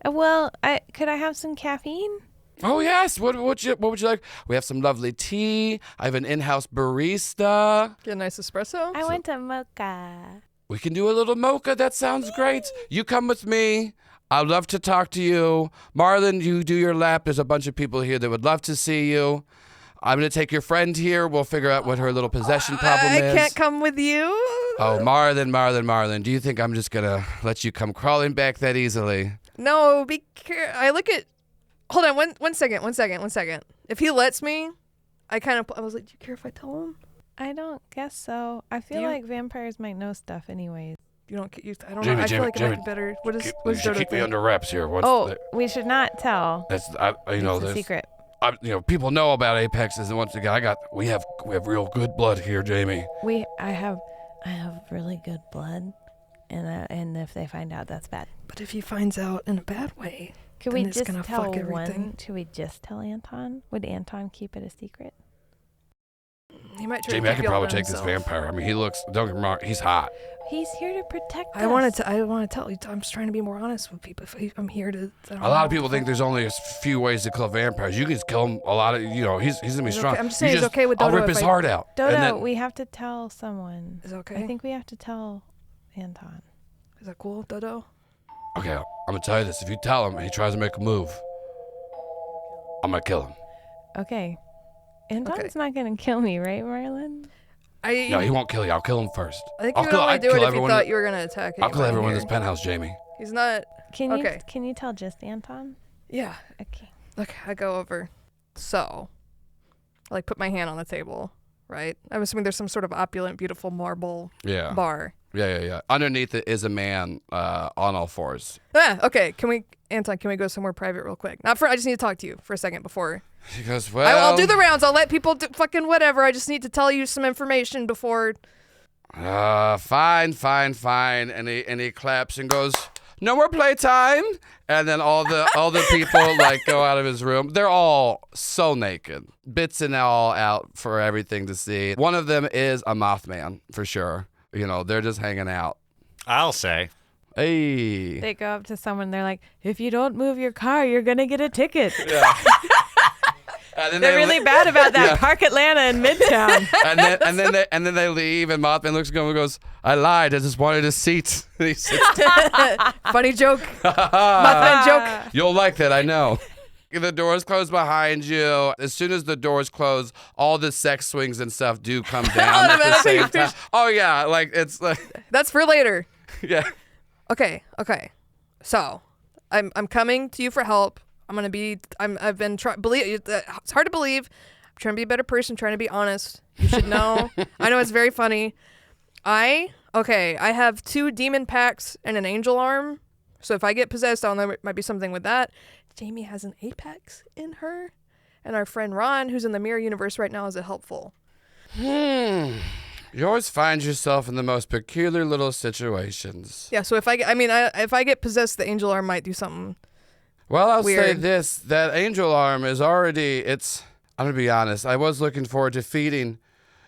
Well, could I have some caffeine? Oh yes. What would you like? We have some lovely tea. I have an in-house barista. Get a nice espresso. I went to mocha. We can do a little mocha. That sounds great. You come with me. I'd love to talk to you. Marlon, you do your lap. There's a bunch of people here that would love to see you. I'm going to take your friend here. We'll figure out what her little possession problem is. I can't come with you. Oh, Marlon. Do you think I'm just going to let you come crawling back that easily? No, be careful. I look at. Hold on, one second. If he lets me, I was like, do you care if I tell him? I don't guess so. I feel You- like vampires might know stuff anyways. I don't know. Jamie, I feel like it might Jamie, be better. What is You should Dodo keep me think? under wraps here. We should not tell. That's It's a there's secret. people know about apexes, and once again, we have real good blood here, Jamie. I have really good blood, and if they find out, that's bad. But if he finds out in a bad way, Could then we it's just gonna tell fuck everything. one? Should we just tell Anton? Would Anton keep it a secret? He might try Jamie, to I keep could it all probably to take this himself. vampire. I mean, he looks. Don't get me wrong. He's hot. He's here to protect us. I want to tell you. I'm just trying to be more honest with people. I'm here to. A lot of people think there's only a few ways to kill vampires. You can just kill him a lot of, he's gonna be strong. Okay. I'm just saying he's okay with Dodo. I'll rip his heart out. Dodo, and then, we have to tell someone. Is it okay? I think we have to tell Anton. Is that cool, Dodo? okay, I'm gonna tell you this. If you tell him and he tries to make a move, I'm gonna kill him. Okay. Anton's not gonna kill me, right, Marlon? No, he won't kill you. I'll kill him first. I think he would only do it if he thought you were gonna attack him. I'll kill everyone in this penthouse, Jamie. He's not. Can Okay. you tell just Anton? Yeah. Okay. Okay, I go over. So, I put my hand on the table, right? I'm assuming there's some sort of opulent, beautiful marble bar. Yeah. Underneath it is a man on all fours. Okay. Anton, can we go somewhere private real quick? I just need to talk to you for a second before. He goes, well. I'll do the rounds. I'll let people do fucking whatever. I just need to tell you some information before. Fine. And he claps and goes, no more playtime. And then all the people go out of his room. They're all so naked, bits and all out for everything to see. One of them is a Mothman for sure. They're just hanging out. I'll say. Hey. They go up to someone. They're like, if you don't move your car, you're gonna get a ticket. Yeah. They're really bad about that. Yeah. Park Atlanta in Midtown. and then they leave, and Mothman looks at him and goes, I lied. I just wanted a seat. He sits Funny joke. Mothman joke. You'll like that, I know. The doors close behind you. As soon as the doors close, all the sex swings and stuff do come down at the same time. Oh yeah, it's like that's for later. Yeah. Okay. So, I'm coming to you for help. I've been trying. It's hard to believe. I'm trying to be a better person. Trying to be honest. You should know. I know it's very funny. I have 2 demon packs and an angel arm. So if I get possessed, I don't know. It might be something with that. Jamie has an apex in her, and our friend Ron, who's in the mirror universe right now, is a helpful. You always find yourself in the most peculiar little situations. Yeah. So if I get possessed, the angel arm might do something. Well, I'll weird. say this: that angel arm is already. I'm gonna be honest. I was looking forward to feeding.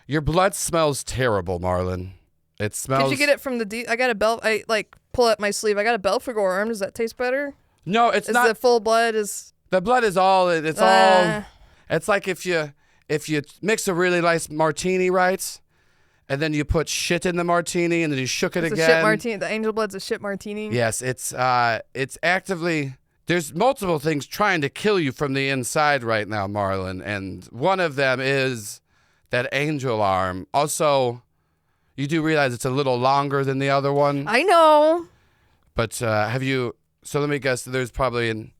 Your blood smells terrible, Marlon. It smells. Did you get it from the? I got a belt. I pull up my sleeve. I got a Belphegor arm. Does that taste better? No, it's not. The full blood is. The blood is all. It's all. It's like if you mix a really nice martini, right? And then you put shit in the martini, and then you shook it again. A shit martini. The angel blood's a shit martini. Yes, it's actively. There's multiple things trying to kill you from the inside right now, Marlon, and one of them is that angel arm. Also, you do realize it's a little longer than the other one. I know. But have you? So let me guess. There's probably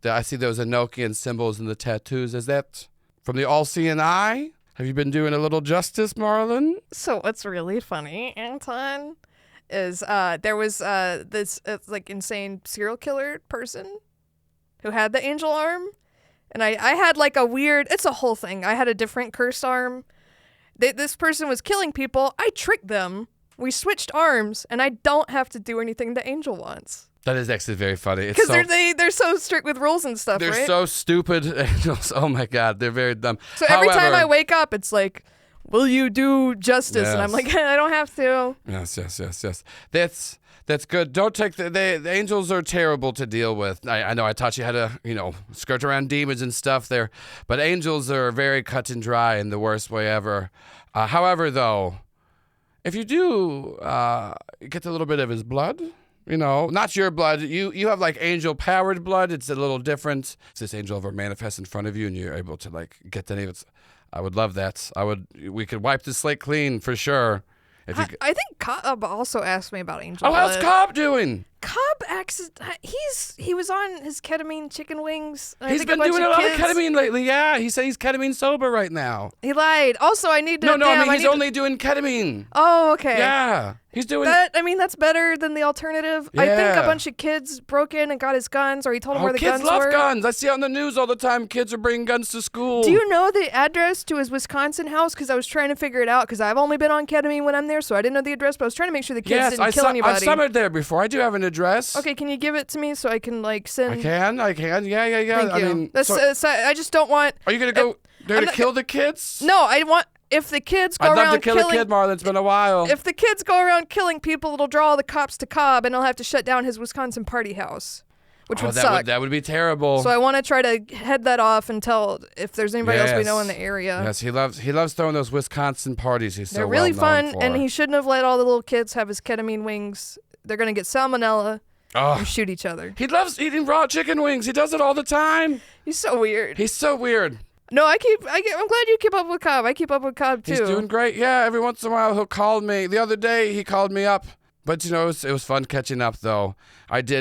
I see those Enochian symbols in the tattoos. Is that from the all-seeing eye? Have you been doing a little justice, Marlon? So what's really funny, Anton, is there was this insane serial killer person who had the angel arm, and I had a weird. It's a whole thing. I had a different cursed arm. This person was killing people. I tricked them. We switched arms, and I don't have to do anything the angel wants. That is actually very funny. Because they're so strict with rules and stuff, they're right? They're so stupid. Angels. Oh my God, they're very dumb. So every time I wake up, it's like, will you do justice? Yes. And I'm like, I don't have to. Yes. That's good. Don't take the angels are terrible to deal with. I know I taught you how to, skirt around demons and stuff there, but angels are very cut and dry in the worst way ever. However, though, if you do get a little bit of his blood, not your blood. You have angel-powered blood. It's a little different. If this angel ever manifests in front of you and you're able to get the name, I would love that. We could wipe the slate clean for sure. I think Cobb also asked me about angel blood. blood. How's Cobb doing? Cobb he was on his ketamine chicken wings. He's been doing a lot of ketamine lately. Yeah, he said he's ketamine sober right now. He lied. Also, I need to. No. He's only doing ketamine. Oh, okay. Yeah, he's doing that. That's better than the alternative. Yeah. I think a bunch of kids broke in and got his guns, or he told them where the guns were. Kids love guns. I see on the news all the time. Kids are bringing guns to school. Do you know the address to his Wisconsin house? Because I was trying to figure it out. Because I've only been on ketamine when I'm there, so I didn't know the address. But I was trying to make sure the kids didn't kill anybody. I've summered there before. I do have an address. Okay, can you give it to me so I can send? I can. Yeah. Thank you. I just don't want. Are you gonna go there to kill the kids? No, I want. if the kids go I'd around love to kill killing, a kid, Marlon. It's been a while. if the kids go around killing people, it'll draw all the cops to Cobb, and he'll have to shut down his Wisconsin party house, which would suck. That would be terrible. So I want to try to head that off until if there's anybody else we know in the area. Yes, he loves throwing those Wisconsin parties. He's They're so really well known fun, for. and he shouldn't have let all the little kids have his ketamine wings. They're gonna get salmonella and shoot each other. He loves eating raw chicken wings. He does it all the time. He's so weird. He's so weird. No, I'm glad you keep up with Cobb. I keep up with Cobb too. He's doing great. Yeah, every once in a while he'll call me. The other day he called me up. But, you know, it was fun catching up, though.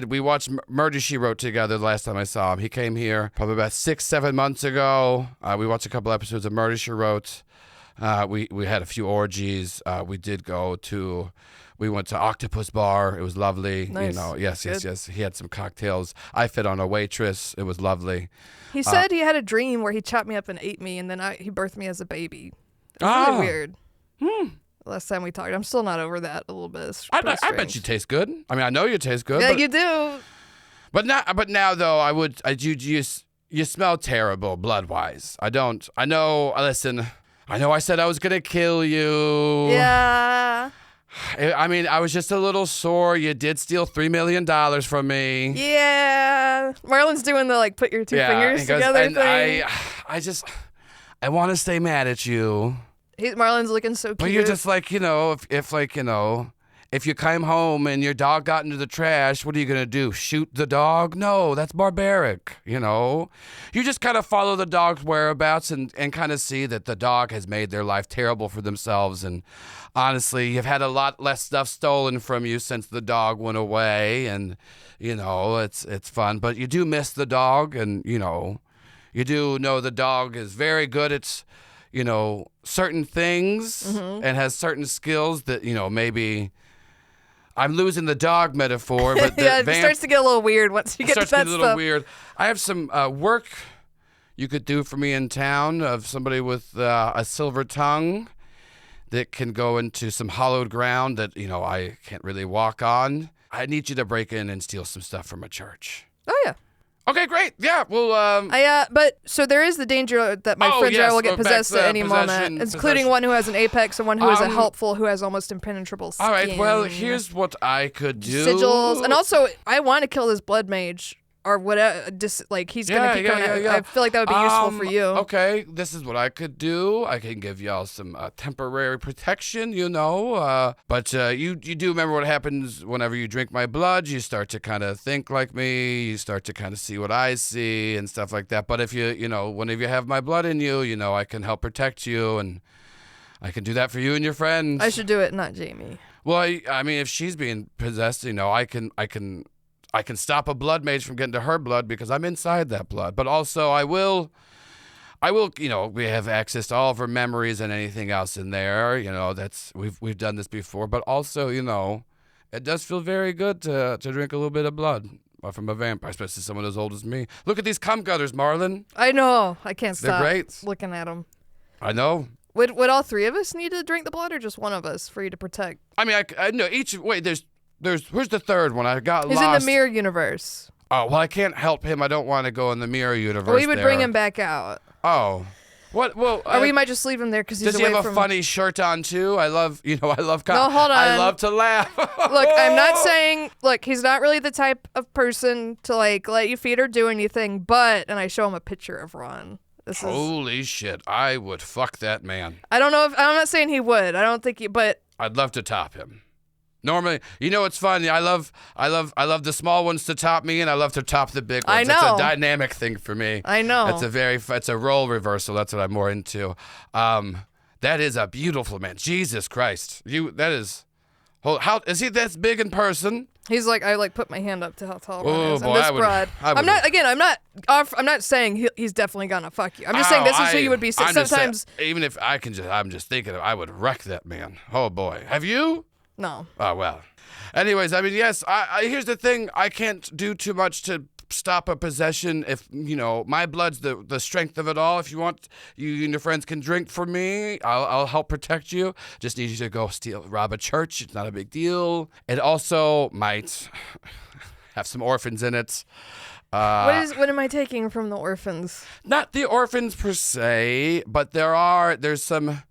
We watched Murder, She Wrote together the last time I saw him. He came here probably about 6-7 months ago. We watched a couple episodes of Murder, She Wrote. We had a few orgies. We went to Octopus Bar. It was lovely. Nice. You know, yes. He had some cocktails. I fit on a waitress. It was lovely. He said he had a dream where he chopped me up and ate me, and then he birthed me as a baby. It was really weird. Last time we talked, I'm still not over that a little bit. It's I pretty bet you taste good. I mean, I know you taste good. Yeah, but, you do. But now though, you smell terrible blood-wise. I know, listen, I know I said I was going to kill you. Yeah. I mean, I was just a little sore. You did steal $3 million from me. Yeah. Marlon's doing the, put your two fingers he goes, together and thing. I want to stay mad at you. Marlon's looking so cute. But you're just if you came home and your dog got into the trash, what are you going to do? Shoot the dog? No, that's barbaric, you know? You just kind of follow the dog's whereabouts and kind of see that the dog has made their life terrible for themselves. And honestly, you've had a lot less stuff stolen from you since the dog went away. And, you know, it's fun. But you do miss the dog. And, you know, you do know the dog is very good at, you know, certain things and has certain skills that, you know, maybe... I'm losing the dog metaphor, but it starts to get a little weird once you get to that stuff. Starts to get a little weird. I have some work you could do for me in town of somebody with a silver tongue that can go into some hollowed ground that, you know, I can't really walk on. I need you to break in and steal some stuff from a church. Oh, yeah. Okay, great. Yeah, well, but so there is the danger that my friends and I will get possessed at any moment, including possession. one who has an apex and one who is a helpful who has almost impenetrable skin. All right, well, here's what I could do. Sigils, and also I want to kill this blood mage or whatever. He's gonna keep coming. Yeah. I feel like that would be useful for you. Okay, this is what I could do. I can give y'all some temporary protection, you know. But you do remember what happens whenever you drink my blood. You start to kind of think like me. You start to kind of see what I see and stuff like that. But if whenever you have my blood in you, you know, I can help protect you, and I can do that for you and your friends. I should do it, not Jamie. Well, I mean, if she's being possessed, you know, I can stop a blood mage from getting to her blood because I'm inside that blood. But also I will, you know, we have access to all of her memories and anything else in there. You know, we've done this before. But also, you know, it does feel very good to drink a little bit of blood from a vampire, especially someone as old as me. Look at these cum gutters, Marlon. I know. I can't stop They're great. looking at them. I know. Would all three of us need to drink the blood, or just one of us for you to protect? I mean, I know each. Wait, where's the third one? I got He's lost. in the mirror universe. Oh, well, I can't help him. I don't want to go in the mirror universe. Well, we would bring him back out. Oh. What? Well, or we might just leave him there because he's does away he have from... a funny shirt on too? I love. No, hold on. I love to laugh. Look, I'm not saying. Look, he's not really the type of person to let you feed or do anything. But, and I show him a picture of Ron. Holy shit! I would fuck that man. I don't know if I'm not saying he would. I don't think he. But I'd love to top him. Normally, you know what's funny? I love the small ones to top me, and I love to top the big ones. I know. It's a dynamic thing for me. I know. It's a role reversal. That's what I'm more into. That is a beautiful man. Jesus Christ, how is he this big in person? He's I put my hand up to how tall Ron is. Boy, I'm this broad. I'm not saying he's definitely gonna fuck you. I'm just saying this is who you would be. Sometimes even if I'm just thinking I would wreck that man. Oh boy, have you? No. Oh well. Anyways, I mean, yes. Here's the thing. I can't do too much to stop a possession. If you know, my blood's the strength of it all. If you want, you and your friends can drink for me. I'll help protect you. Just need you to go rob a church. It's not a big deal. It also might have some orphans in it. What am I taking from the orphans? Not the orphans per se, but there's some.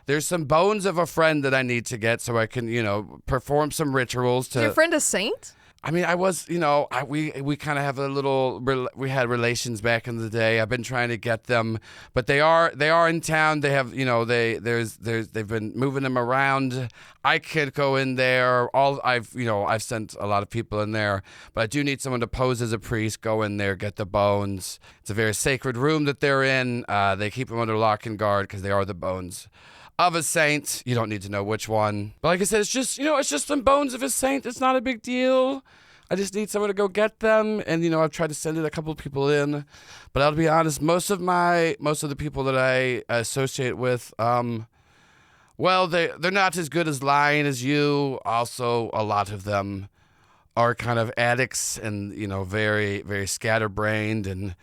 there's some bones of a friend that I need to get so I can, perform some rituals to. Is your friend a saint? I mean, I was, we kind of have a little, we had relations back in the day. I've been trying to get them, but they are in town. They have, they've been moving them around. I could go in there. I've sent a lot of people in there, but I do need someone to pose as a priest, go in there, get the bones. It's a very sacred room that they're in. They keep them under lock and guard because they are the bones of a saint. You don't need to know which one. But like I said, it's just some bones of a saint. It's not a big deal. I just need someone to go get them. And, I've tried to send it a couple of people in. But I'll be honest, most of the people that I associate with, they're not as good as lying as you. Also, a lot of them are kind of addicts and, very, very scatterbrained. And,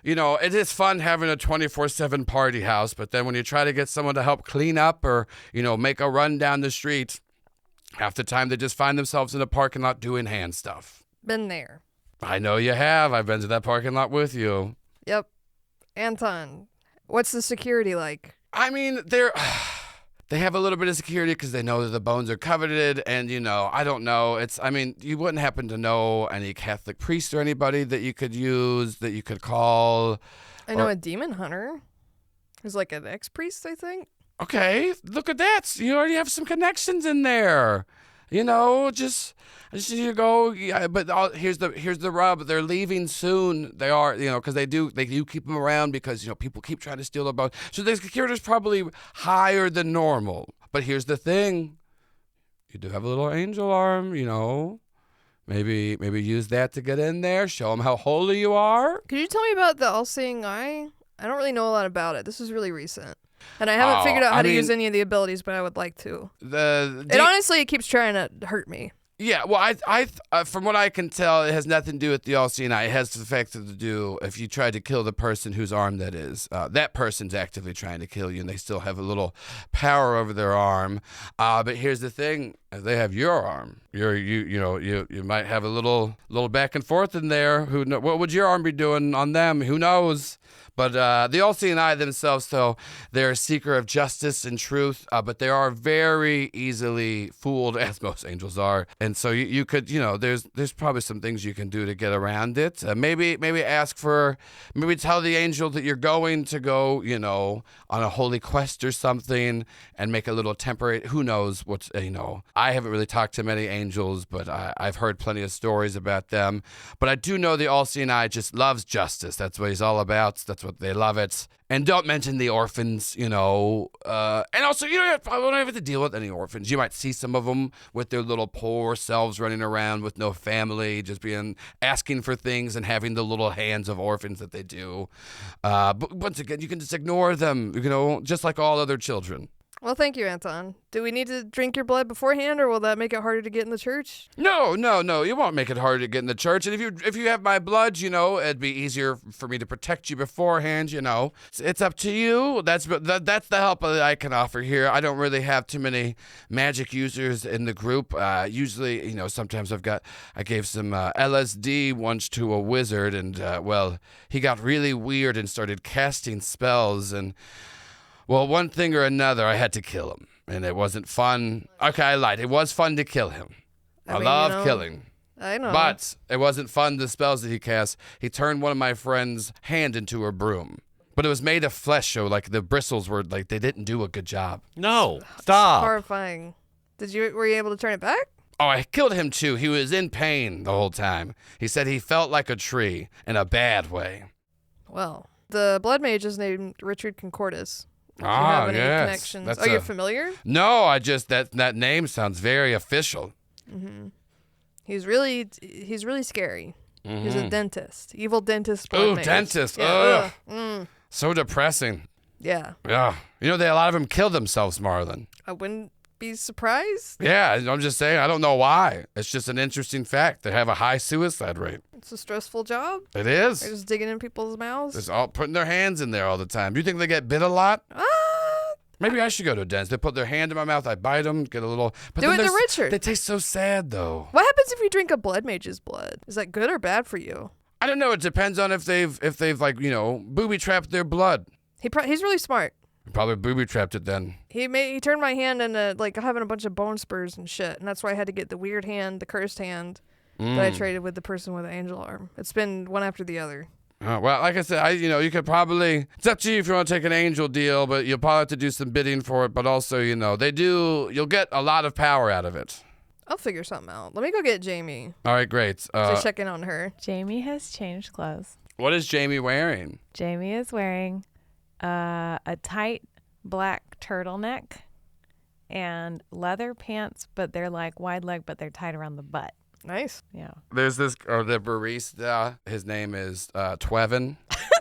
it is fun having a 24/7 party house, but then when you try to get someone to help clean up or, make a run down the street, half the time they just find themselves in a parking lot doing hand stuff. Been there. I know you have. I've been to that parking lot with you. Yep. Anton, what's the security like? I mean, they have a little bit of security because they know that the bones are coveted, and, I don't know. You wouldn't happen to know any Catholic priest or anybody that you could use, that you could call. I know a demon hunter. Who's like an ex-priest, I think. Okay, look at that. You already have some connections in there. Just need to go. Yeah, but here's the rub. They're leaving soon. They are, because they do keep them around because, people keep trying to steal their bones. So the security is probably higher than normal. But here's the thing. You do have a little angel arm, Maybe use that to get in there. Show them how holy you are. Could you tell me about the all-seeing eye? I don't really know a lot about it. This is really recent. And I haven't figured out how to use any of the abilities, but I would like to. It keeps trying to hurt me. Yeah, well, I from what I can tell, it has nothing to do with the all-seeing eye. It has the fact to do if you try to kill the person whose arm that is. That person's actively trying to kill you, and they still have a little power over their arm. But here's the thing: they have your arm. You might have a little back and forth in there. What would your arm be doing on them? Who knows? But the all-seeing eye themselves, though, they're a seeker of justice and truth, but they are very easily fooled, as most angels are. And so you could, there's probably some things you can do to get around it. Maybe tell the angel that you're going to go, on a holy quest or something, and make a little temporary. Who knows what's, I haven't really talked to many angels, but I've heard plenty of stories about them. But I do know the all-seeing eye just loves justice. That's what he's all about. That's what they love it. And don't mention the orphans, and also you don't have to deal with any orphans. You might see some of them with their little poor selves running around with no family, just asking for things and having the little hands of orphans that they do. But once again, you can just ignore them, just like all other children. Well, thank you, Anton. Do we need to drink your blood beforehand, or will that make it harder to get in the church? No. You won't make it harder to get in the church. And if you have my blood, it'd be easier for me to protect you beforehand. It's up to you. That's the help that I can offer here. I don't really have too many magic users in the group. Usually, sometimes I gave some LSD once to a wizard, and he got really weird and started casting spells and. Well, one thing or another, I had to kill him, and it wasn't fun. Okay, I lied. It was fun to kill him. I love killing. I know. But it wasn't fun, the spells that he cast. He turned one of my friend's hand into a broom. But it was made of flesh, so the bristles were they didn't do a good job. No, stop. Horrifying. Were you able to turn it back? Oh, I killed him too. He was in pain the whole time. He said he felt like a tree in a bad way. Well, the blood mage is named Richard Concordus. Do you have any connections? You're familiar? No, that name sounds very official. Mm-hmm. He's really scary. Mm-hmm. He's a dentist, evil dentist. Ooh, dentist. Yeah. Ugh. So depressing. Yeah. Yeah. A lot of them kill themselves, Marlon. I wouldn't be surprised. Yeah, I'm just saying. I don't know why. It's just an interesting fact. They have a high suicide rate. It's a stressful job. It is. They're just digging in people's mouths. Just all putting their hands in there all the time. Do you think they get bit a lot? Maybe I should go to a dentist. They put their hand in my mouth. I bite them, get a little. But do it to Richard. They taste so sad, though. What happens if you drink a blood mage's blood? Is that good or bad for you? I don't know. It depends on if they've booby trapped their blood. He's really smart. Probably booby trapped it then. He turned my hand into like having a bunch of bone spurs and shit, and that's why I had to get the weird hand, the cursed hand that I traded with the person with the angel arm. It's been one after the other. Well, like I said, you could probably, it's up to you if you want to take an angel deal, but you'll probably have to do some bidding for it. But also, you'll get a lot of power out of it. I'll figure something out. Let me go get Jamie. All right, great. So check in on her. Jamie has changed clothes. What is Jamie wearing? Jamie is wearing a tight black turtleneck and leather pants, but they're like wide leg, but they're tied around the butt. Nice. Yeah. There's the barista. His name is Twevin.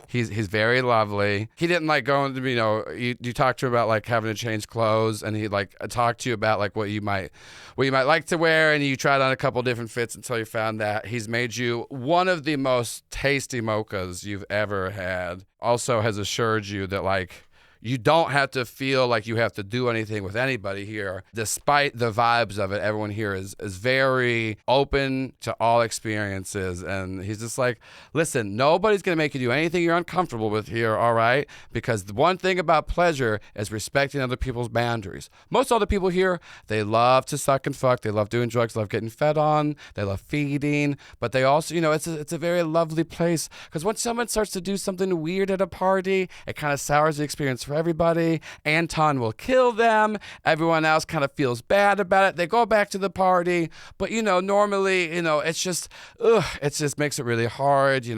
He's very lovely. He didn't like going to you talked to him about like having to change clothes, and he like talked to you about like what you might like to wear, and you tried on a couple different fits until you found that he's made you one of the most tasty mochas you've ever had. Also has assured you that like you don't have to feel like you have to do anything with anybody here. Despite the vibes of it, everyone here is very open to all experiences. And he's just like, listen, nobody's going to make you do anything you're uncomfortable with here, all right? Because the one thing about pleasure is respecting other people's boundaries. Most other people here, they love to suck and fuck. They love doing drugs, love getting fed on. They love feeding. But they also, it's a very lovely place. Because once someone starts to do something weird at a party, it kind of sours the experience for everybody. Anton will kill them. Everyone else kind of feels bad about it. They go back to the party, but normally, it's just, it just makes it really hard.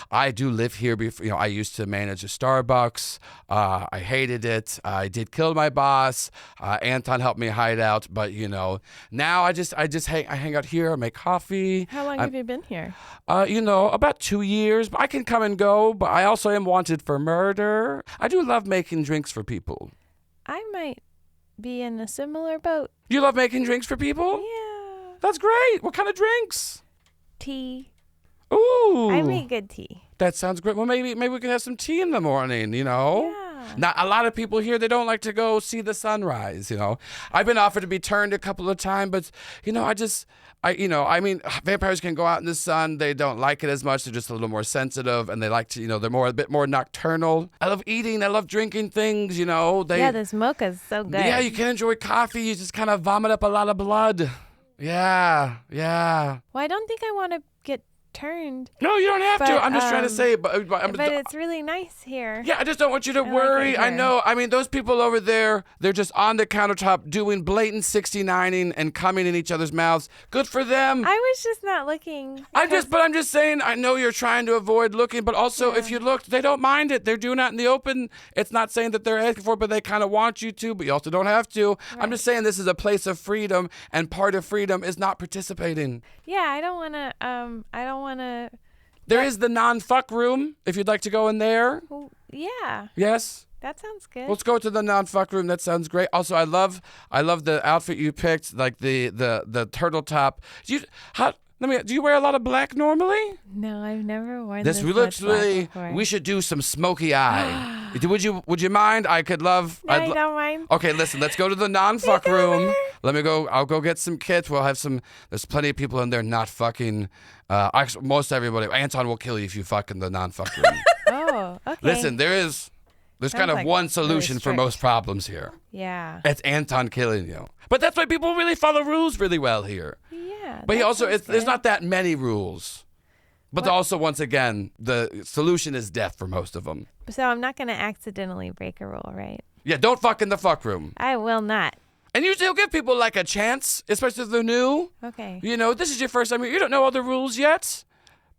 I do live here before, I used to manage a Starbucks. I hated it. I did kill my boss. Anton helped me hide out, but now I hang out here, I make coffee. How long have you been here? About 2 years. I can come and go, but I also am wanted for murder. I do love making drinks for people. I might be in a similar boat. You love making drinks for people? Yeah. That's great. What kind of drinks? Tea. Ooh. I make good tea. That sounds great. Well, maybe we can have some tea in the morning, Yeah. Now, a lot of people here, they don't like to go see the sunrise, I've been offered to be turned a couple of times, but, vampires can go out in the sun. They don't like it as much. They're just a little more sensitive, and they like to, they're a bit more nocturnal. I love eating. I love drinking things, Yeah, this mocha's so good. Yeah, you can enjoy coffee. You just kind of vomit up a lot of blood. Yeah. Well, I don't think I want to get turned. No, you don't have to. I'm just trying to say, but it's really nice here. Yeah, I just don't want you to worry. Like I know. I mean, those people over there, they're just on the countertop doing blatant 69ing and coming in each other's mouths. Good for them. I was just not looking. I'm just saying, I know you're trying to avoid looking, but also if you looked, they don't mind it. They're doing that in the open. It's not saying that they're asking for it, but they kind of want you to, but you also don't have to. Right. I'm just saying this is a place of freedom, and part of freedom is not participating. Yeah, I don't want to. There is the non-fuck room, if you'd like to go in there. Well, yeah. Yes? That sounds good. Let's go to the non-fuck room. That sounds great. Also, I love the outfit you picked, like the turtle top. Do you wear a lot of black normally? No, I've never worn this looks really. before. We should do some smoky eye. Would you mind? I could love. No, I don't mind. Okay, listen. Let's go to the non-fuck room. Let me go. I'll go get some kits. We'll have some. There's plenty of people in there not fucking. Most everybody. Anton will kill you if you fuck in the non-fuck room. Oh, okay. Listen, there's kind of like one solution really for most problems here. Yeah. It's Anton killing you. But that's why people really follow rules really well here. Yeah. But there's not that many rules. But also, once again, the solution is death for most of them. So I'm not going to accidentally break a rule, right? Yeah, don't fuck in the fuck room. I will not. And you still give people like a chance, especially if they're new. Okay. This is your first time here. You don't know all the rules yet.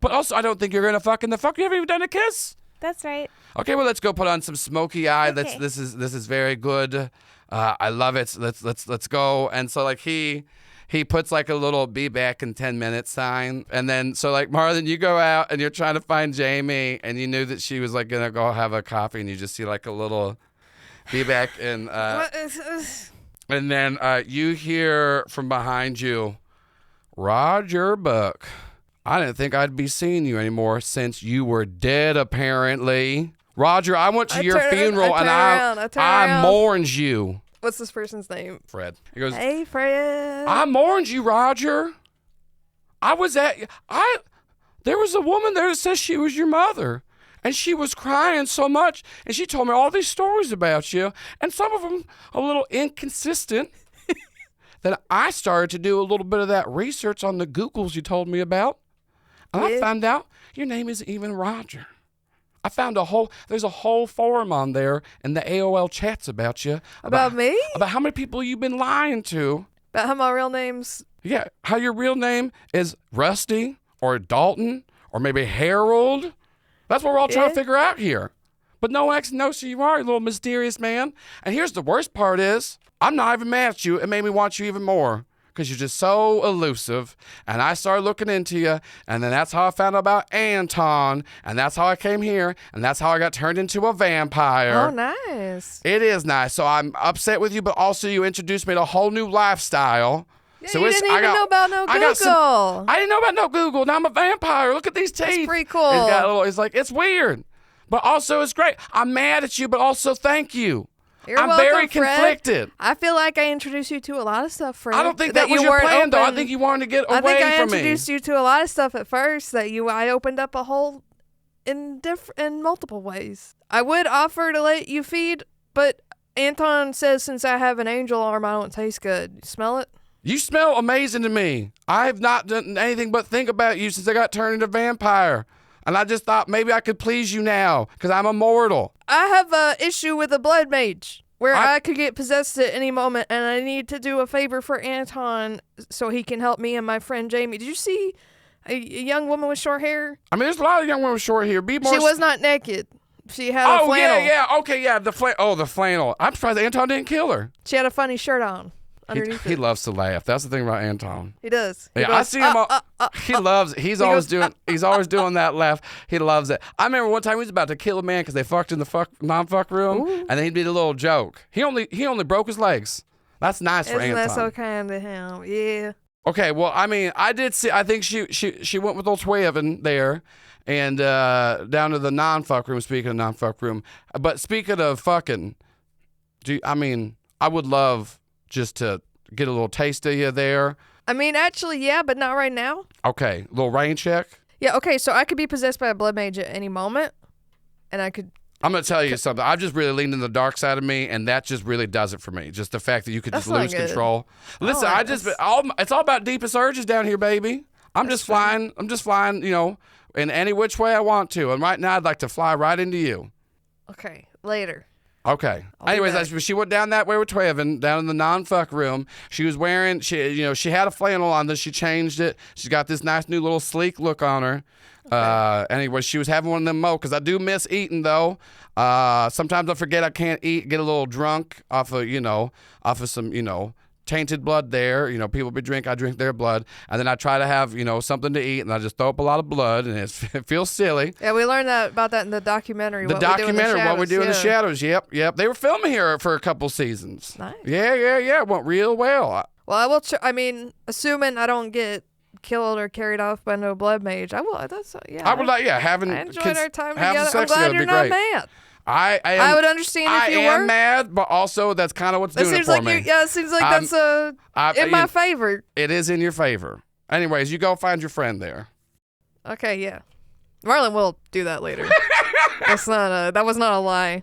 But also, I don't think you're going to fuck in the fuck. You haven't even done a kiss. That's right. Okay, well, let's go put on some smoky eye. Okay. This is very good. I love it. Let's go. And so like he puts like a little be back in 10 minutes sign. And then so like Marlon, you go out and you're trying to find Jamie, and you knew that she was like gonna go have a coffee, and you just see like a little be back and What is this? And then you hear from behind you, Roger Buck. I didn't think I'd be seeing you anymore since you were dead, apparently. Roger, I went to your funeral and I mourned you. What's this person's name? Fred. He goes, Hey, Fred. I mourned you, Roger. There was a woman there that says she was your mother. And she was crying so much, and she told me all these stories about you, and some of them a little inconsistent. Then I started to do a little bit of that research on the Googles you told me about, and I found out your name isn't even Roger. I found there's a whole forum on there in the AOL chats about you. About me? About how many people you've been lying to. About how my real name's... Yeah, how your real name is Rusty or Dalton or maybe Harold. That's what we're all trying to figure out here. But no one actually knows who you are, you little mysterious man. And here's the worst part is, I'm not even mad at you. It made me want you even more because you're just so elusive. And I started looking into you, and then that's how I found out about Anton, and that's how I came here, and that's how I got turned into a vampire. Oh, nice. It is nice. So I'm upset with you, but also you introduced me to a whole new lifestyle. Yeah, So you didn't even know about no Google. I didn't know about no Google. Now I'm a vampire. Look at these teeth. That's pretty cool. It's like, it's weird. But also it's great. I'm mad at you, but also thank you. You're I'm welcome, very Fred. conflicted. I feel like I introduced you to a lot of stuff, Fred. I don't think that was your plan, though. I think you wanted to get away from me. I think I introduced you to a lot of stuff at first that I opened up a whole in multiple ways. I would offer to let you feed, but Anton says since I have an angel arm, I don't taste good. You smell it? You smell amazing to me. I have not done anything but think about you since I got turned into a vampire. And I just thought maybe I could please you now because I'm immortal. I have a issue with a blood mage where I could get possessed at any moment, and I need to do a favor for Anton so he can help me and my friend Jamie. Did you see a young woman with short hair? I mean, there's a lot of young women with short hair. Be more. She was not naked. She had a flannel. The flannel. I'm surprised Anton didn't kill her. She had a funny shirt on. He loves to laugh. That's the thing about Anton. He does. Yeah, I see him. He loves it. He's always doing doing that laugh. He loves it. I remember one time he was about to kill a man because they fucked in the non-fuck room, and then he did a little joke. He only broke his legs. That's nice for Anton. Isn't that so kind of him? Yeah. Okay, well, I mean, I did see. I think she went with old Twavin there, and down to the non-fuck room. Speaking of non-fuck room, but speaking of fucking, I would love just to get a little taste of you there. I mean, actually, yeah, but not right now. Okay, a little rain check. Yeah, okay, so I could be possessed by a blood mage at any moment, and I could... I'm going to tell you something. I've just really leaned in the dark side of me, and that just really does it for me. Just the fact that you could just lose control. Listen, it's all about deepest urges down here, baby. I'm just flying, in any which way I want to. And right now, I'd like to fly right into you. Okay, later. Okay. Anyways, she went down that way with Twavin, down in the non-fuck room. She was wearing, she had a flannel on this. She changed it. She's got this nice new little sleek look on her. Okay. Anyway, she was having one of them because I do miss eating, though. Sometimes I forget I can't eat, get a little drunk off of some, tainted blood there. People I drink their blood. And then I try to have, something to eat, and I just throw up a lot of blood, and it feels silly. Yeah, we learned about that in the documentary. What we do in the shadows. Yep. They were filming here for a couple seasons. Nice. Yeah. It went real well. Well, I will, assuming I don't get killed or carried off by no blood mage, I will. I would like, having I enjoyed our time having together. sex I'm glad together you're would be not great. mad. I would understand if you were. I am mad, but also that's kind of what's doing it for me. It seems like that's in my favor. It is in your favor. Anyways, you go find your friend there. Okay, yeah. Marlon will do that later. That was not a lie.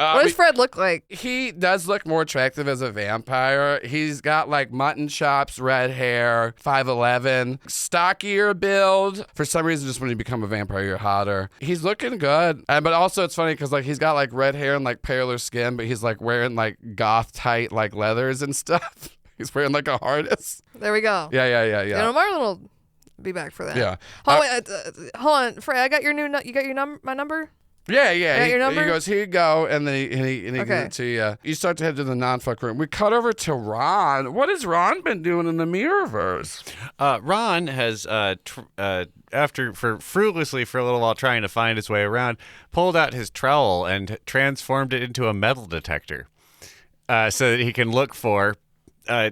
What does Fred look like? He does look more attractive as a vampire. He's got like mutton chops, red hair, 5'11", stockier build. For some reason, just when you become a vampire, you're hotter. He's looking good. But also it's funny because he's got like red hair and like paler skin, but he's like wearing like goth tight like leathers and stuff. He's wearing like a harness. There we go. Yeah. Marlon will be back for that. Yeah. Hold on, Fred. I got your my number. Yeah. Your number? He goes, here you go, and then he gives it to you. You start to head to the non-fuck room. We cut over to Ron. What has Ron been doing in the Mirrorverse? Ron has, frivolously for a little while trying to find his way around, pulled out his trowel and transformed it into a metal detector so that he can look for,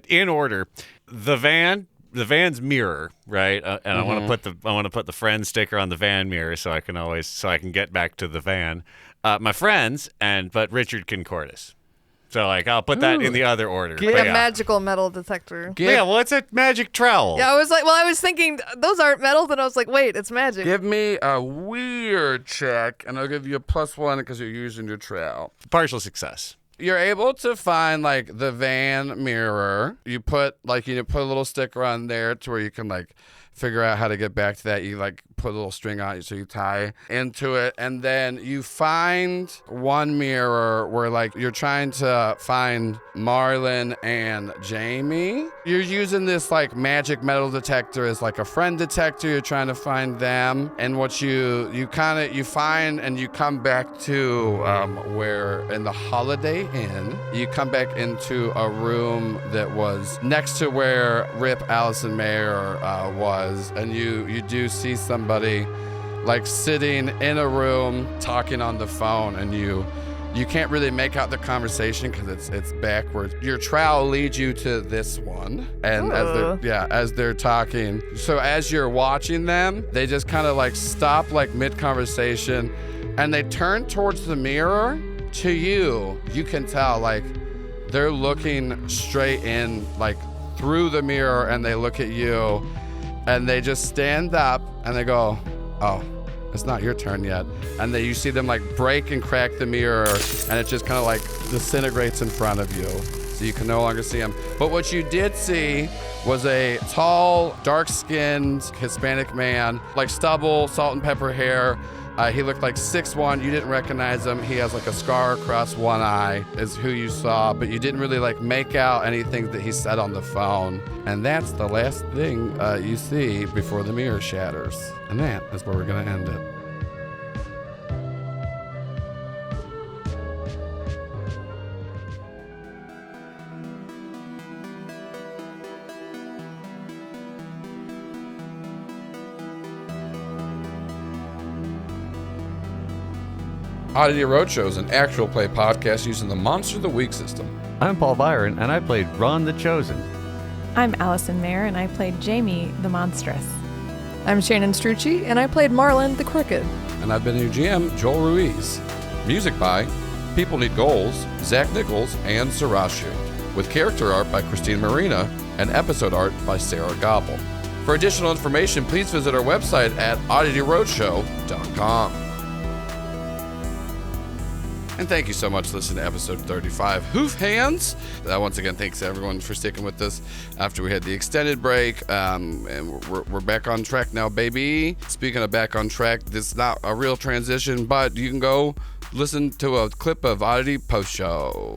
in order, the van's mirror, right? And I want to put the friend sticker on the van mirror so I can get back to the van. My friends but Richard Concordis. So like I'll put that in the other order. Like But a magical metal detector. Yeah, well, it's a magic trowel. Yeah, I was thinking those aren't metal, then I was like, wait, it's magic. Give me a weird check, and I'll give you a +1 because you're using your trowel. Partial success. You're able to find like the van mirror. You put a little sticker on there to where you can like figure out how to get back to that. You like put a little string on it, so you tie into it, and then you find one mirror where like you're trying to find Marlon and Jamie. You're using this like magic metal detector as like a friend detector. You're trying to find them, and what you find, and you come back to where in the Holiday Inn, you come back into a room that was next to where Rip Allison Maier was, and you do see somebody like sitting in a room talking on the phone, and you can't really make out the conversation because it's backwards. Your trowel leads you to this one, and as they're talking, so as you're watching them, they just kind of like stop like mid-conversation, and they turn towards the mirror. To you can tell like they're looking straight in like through the mirror, and they look at you, and they just stand up and they go, "Oh, it's not your turn yet." And then you see them like break and crack the mirror, and it just kind of like disintegrates in front of you, so you can no longer see them. But what you did see was a tall, dark-skinned Hispanic man, like stubble, salt and pepper hair. He looked like 6'1". You didn't recognize him. He has like a scar across one eye is who you saw, but you didn't really like make out anything that he said on the phone. And that's the last thing you see before the mirror shatters. And that is where we're going to end it. Oddity Roadshow is an actual play podcast using the Monster of the Week system. I'm Paul Byron, and I played Ron the Chosen. I'm Allison Maier, and I played Jamie the Monstrous. I'm Shannon Strucci, and I played Marlon the Crooked. And I've been your GM, Joel Ruiz. Music by People Need Goals, Zach Nichols, and Sarashu, with character art by Christine Marina and episode art by Sarah Gobble. For additional information, please visit our website at oddityroadshow.com. And thank you so much for listening to episode 35, Hoof Hands. Once again, thanks to everyone for sticking with us after we had the extended break. And we're back on track now, baby. Speaking of back on track, this is not a real transition, but you can go listen to a clip of Oddity post-show.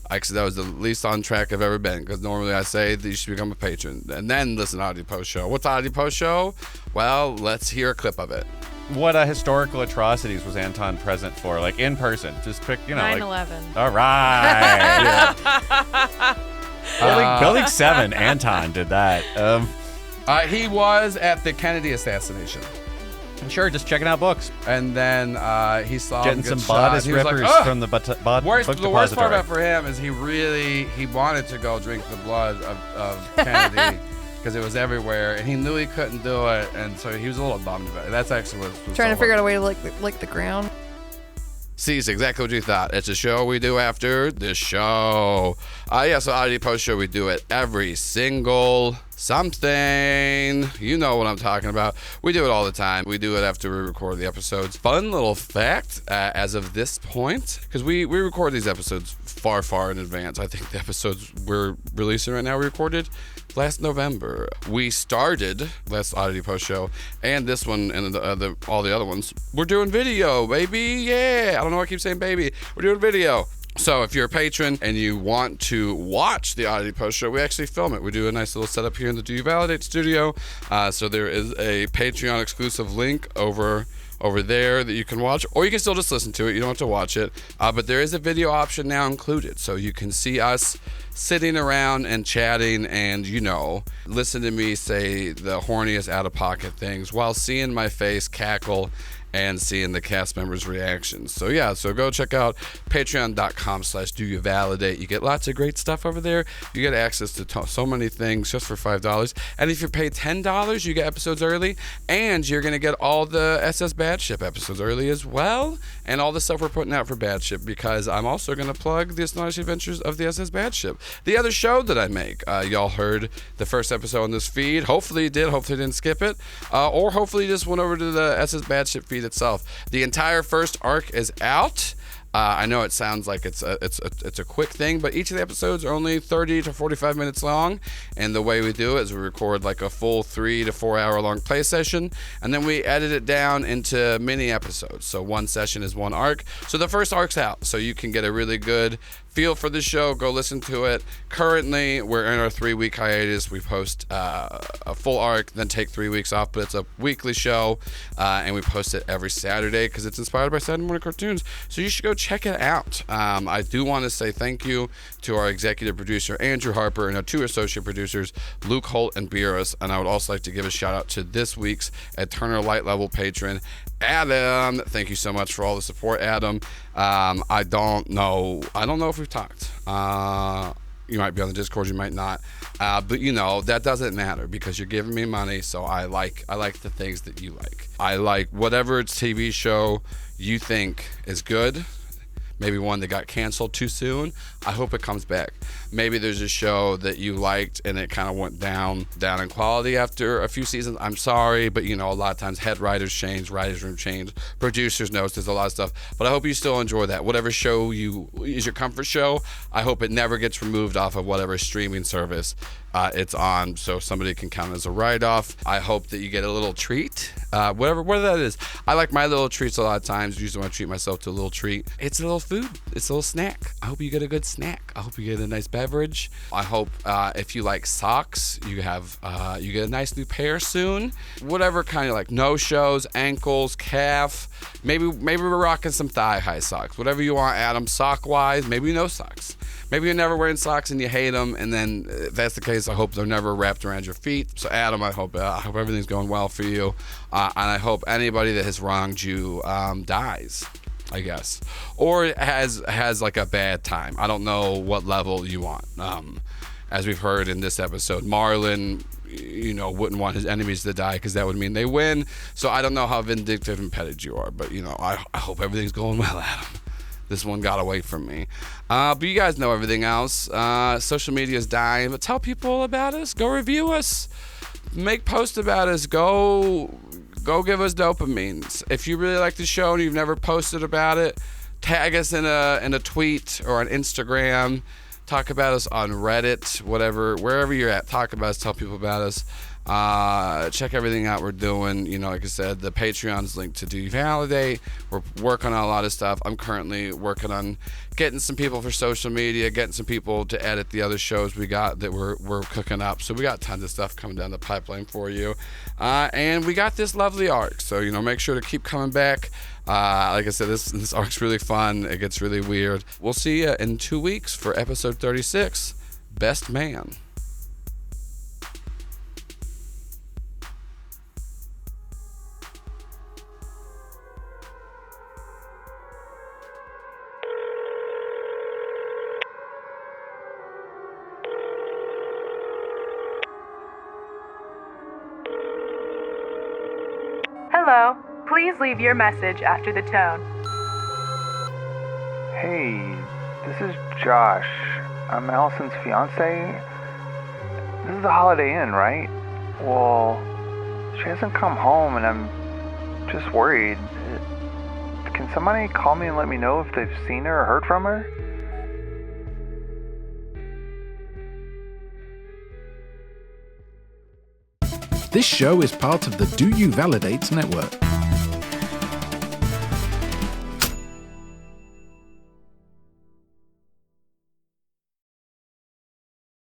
Actually, that was the least on track I've ever been, because normally I say that you should become a patron and then listen to Oddity post-show. What's Oddity post-show? Well, let's hear a clip of it. What historical atrocities was Anton present for? Like in person? Just pick, 9/11. All right. Building 7, Anton did that. He was at the Kennedy assassination. Sure, just checking out books. And then he saw getting him get some bodice shot. rippers from the book The worst depository. part about for him is he wanted to go drink the blood of Kennedy. Because it was everywhere, and he knew he couldn't do it, and so he was a little bummed about it. That's actually what was Trying to figure out a way to lick the ground. See, it's exactly what you thought. It's a show we do after this show. So Oddity Post Show, we do it every single something. You know what I'm talking about. We do it all the time. We do it after we record the episodes. Fun little fact, as of this point, because we record these episodes far, far in advance. I think the episodes we're releasing right now, we recorded last November. We started last Oddity Post Show and this one and all the other ones. We're doing video, baby. Yeah. I don't know why I keep saying baby. We're doing video. So if you're a patron and you want to watch the Oddity Post Show, we actually film it. We do a nice little setup here in the Do You Validate studio. So there is a Patreon exclusive link over there that you can watch, or you can still just listen to it. You don't have to watch it. But there is a video option now included. So you can see us sitting around and chatting and, listen to me say the horniest out-of-pocket things while seeing my face cackle and seeing the cast members' reactions. So yeah, so go check out patreon.com/doyouvalidate. You get lots of great stuff over there. You get access to so many things just for $5. And if you pay $10, you get episodes early, and you're going to get all the SS Bad Ship episodes early as well, and all the stuff we're putting out for Bad Ship, because I'm also going to plug the Astonishing Adventures of the SS Bad Ship, the other show that I make. Y'all heard the first episode on this feed. Hopefully you did. Hopefully you didn't skip it. Or hopefully you just went over to the SS Bad Ship feed itself. The entire first arc is out. I know it sounds like it's a quick thing, but each of the episodes are only 30 to 45 minutes long, and the way we do it is we record like a full 3 to 4 hour long play session, and then we edit it down into mini episodes. So one session is one arc. So the first arc's out, so you can get a really good feel for the show. Go listen to it. Currently, we're in our 3-week hiatus. We post a full arc, then take 3 weeks off, but it's a weekly show, and we post it every Saturday because it's inspired by Saturday morning cartoons. So you should go check it out. I do want to say thank you to our executive producer, Andrew Harper, and our 2 associate producers, Luke, Holt, and Birras. And I would also like to give a shout out to this week's Eternal Light Level patron, Adam. Thank you so much for all the support, Adam. I don't know if we've talked. You might be on the Discord, you might not. But that doesn't matter because you're giving me money, so I like the things that you like. I like whatever TV show you think is good. Maybe one that got canceled too soon. I hope it comes back. Maybe there's a show that you liked and it kind of went down in quality after a few seasons. I'm sorry, but a lot of times head writers change, writers room change, producers notes, there's a lot of stuff. But I hope you still enjoy that. Whatever show is your comfort show, I hope it never gets removed off of whatever streaming service it's on, so somebody can count as a write-off. I hope that you get a little treat, whatever that is. I like my little treats a lot of times. Usually when I treat myself to a little treat, it's a little food. It's a little snack. I hope you get a good snack. I hope you get a nice beverage. I hope if you like socks, you get a nice new pair soon. Whatever kind of like no-shows, ankles, calf. Maybe we're rocking some thigh-high socks. Whatever you want, Adam, sock-wise. Maybe no socks. Maybe you're never wearing socks and you hate them, and then if that's the case, I hope they're never wrapped around your feet. So Adam, I hope everything's going well for you, and I hope anybody that has wronged you dies, I guess, or has like a bad time. I don't know what level you want. As we've heard in this episode, Marlin, wouldn't want his enemies to die because that would mean they win. So I don't know how vindictive and petted you are, but I hope everything's going well, Adam. This one got away from me. But you guys know everything else. Social media is dying, but tell people about us. Go review us. Make posts about us. Go give us dopamines. If you really like the show and you've never posted about it, tag us in a tweet or on Instagram. Talk about us on Reddit, wherever you're at. Talk about us. Tell people about us. Check everything out we're doing. Like I said, the Patreon's linked to Do You Validate. We're working on a lot of stuff. I'm currently working on getting some people for social media, getting some people to edit the other shows we got that we're cooking up. So we got tons of stuff coming down the pipeline for you. And we got this lovely arc. So, make sure to keep coming back. Like I said, this arc's really fun. It gets really weird. We'll see you in 2 weeks for episode 36, Best Man. Hello. Please leave your message after the tone. Hey, this is Josh. I'm Allison's fiance. This is the Holiday Inn, right? Well, she hasn't come home and I'm just worried. Can somebody call me and let me know if they've seen her or heard from her? This show is part of the Do You Validate network.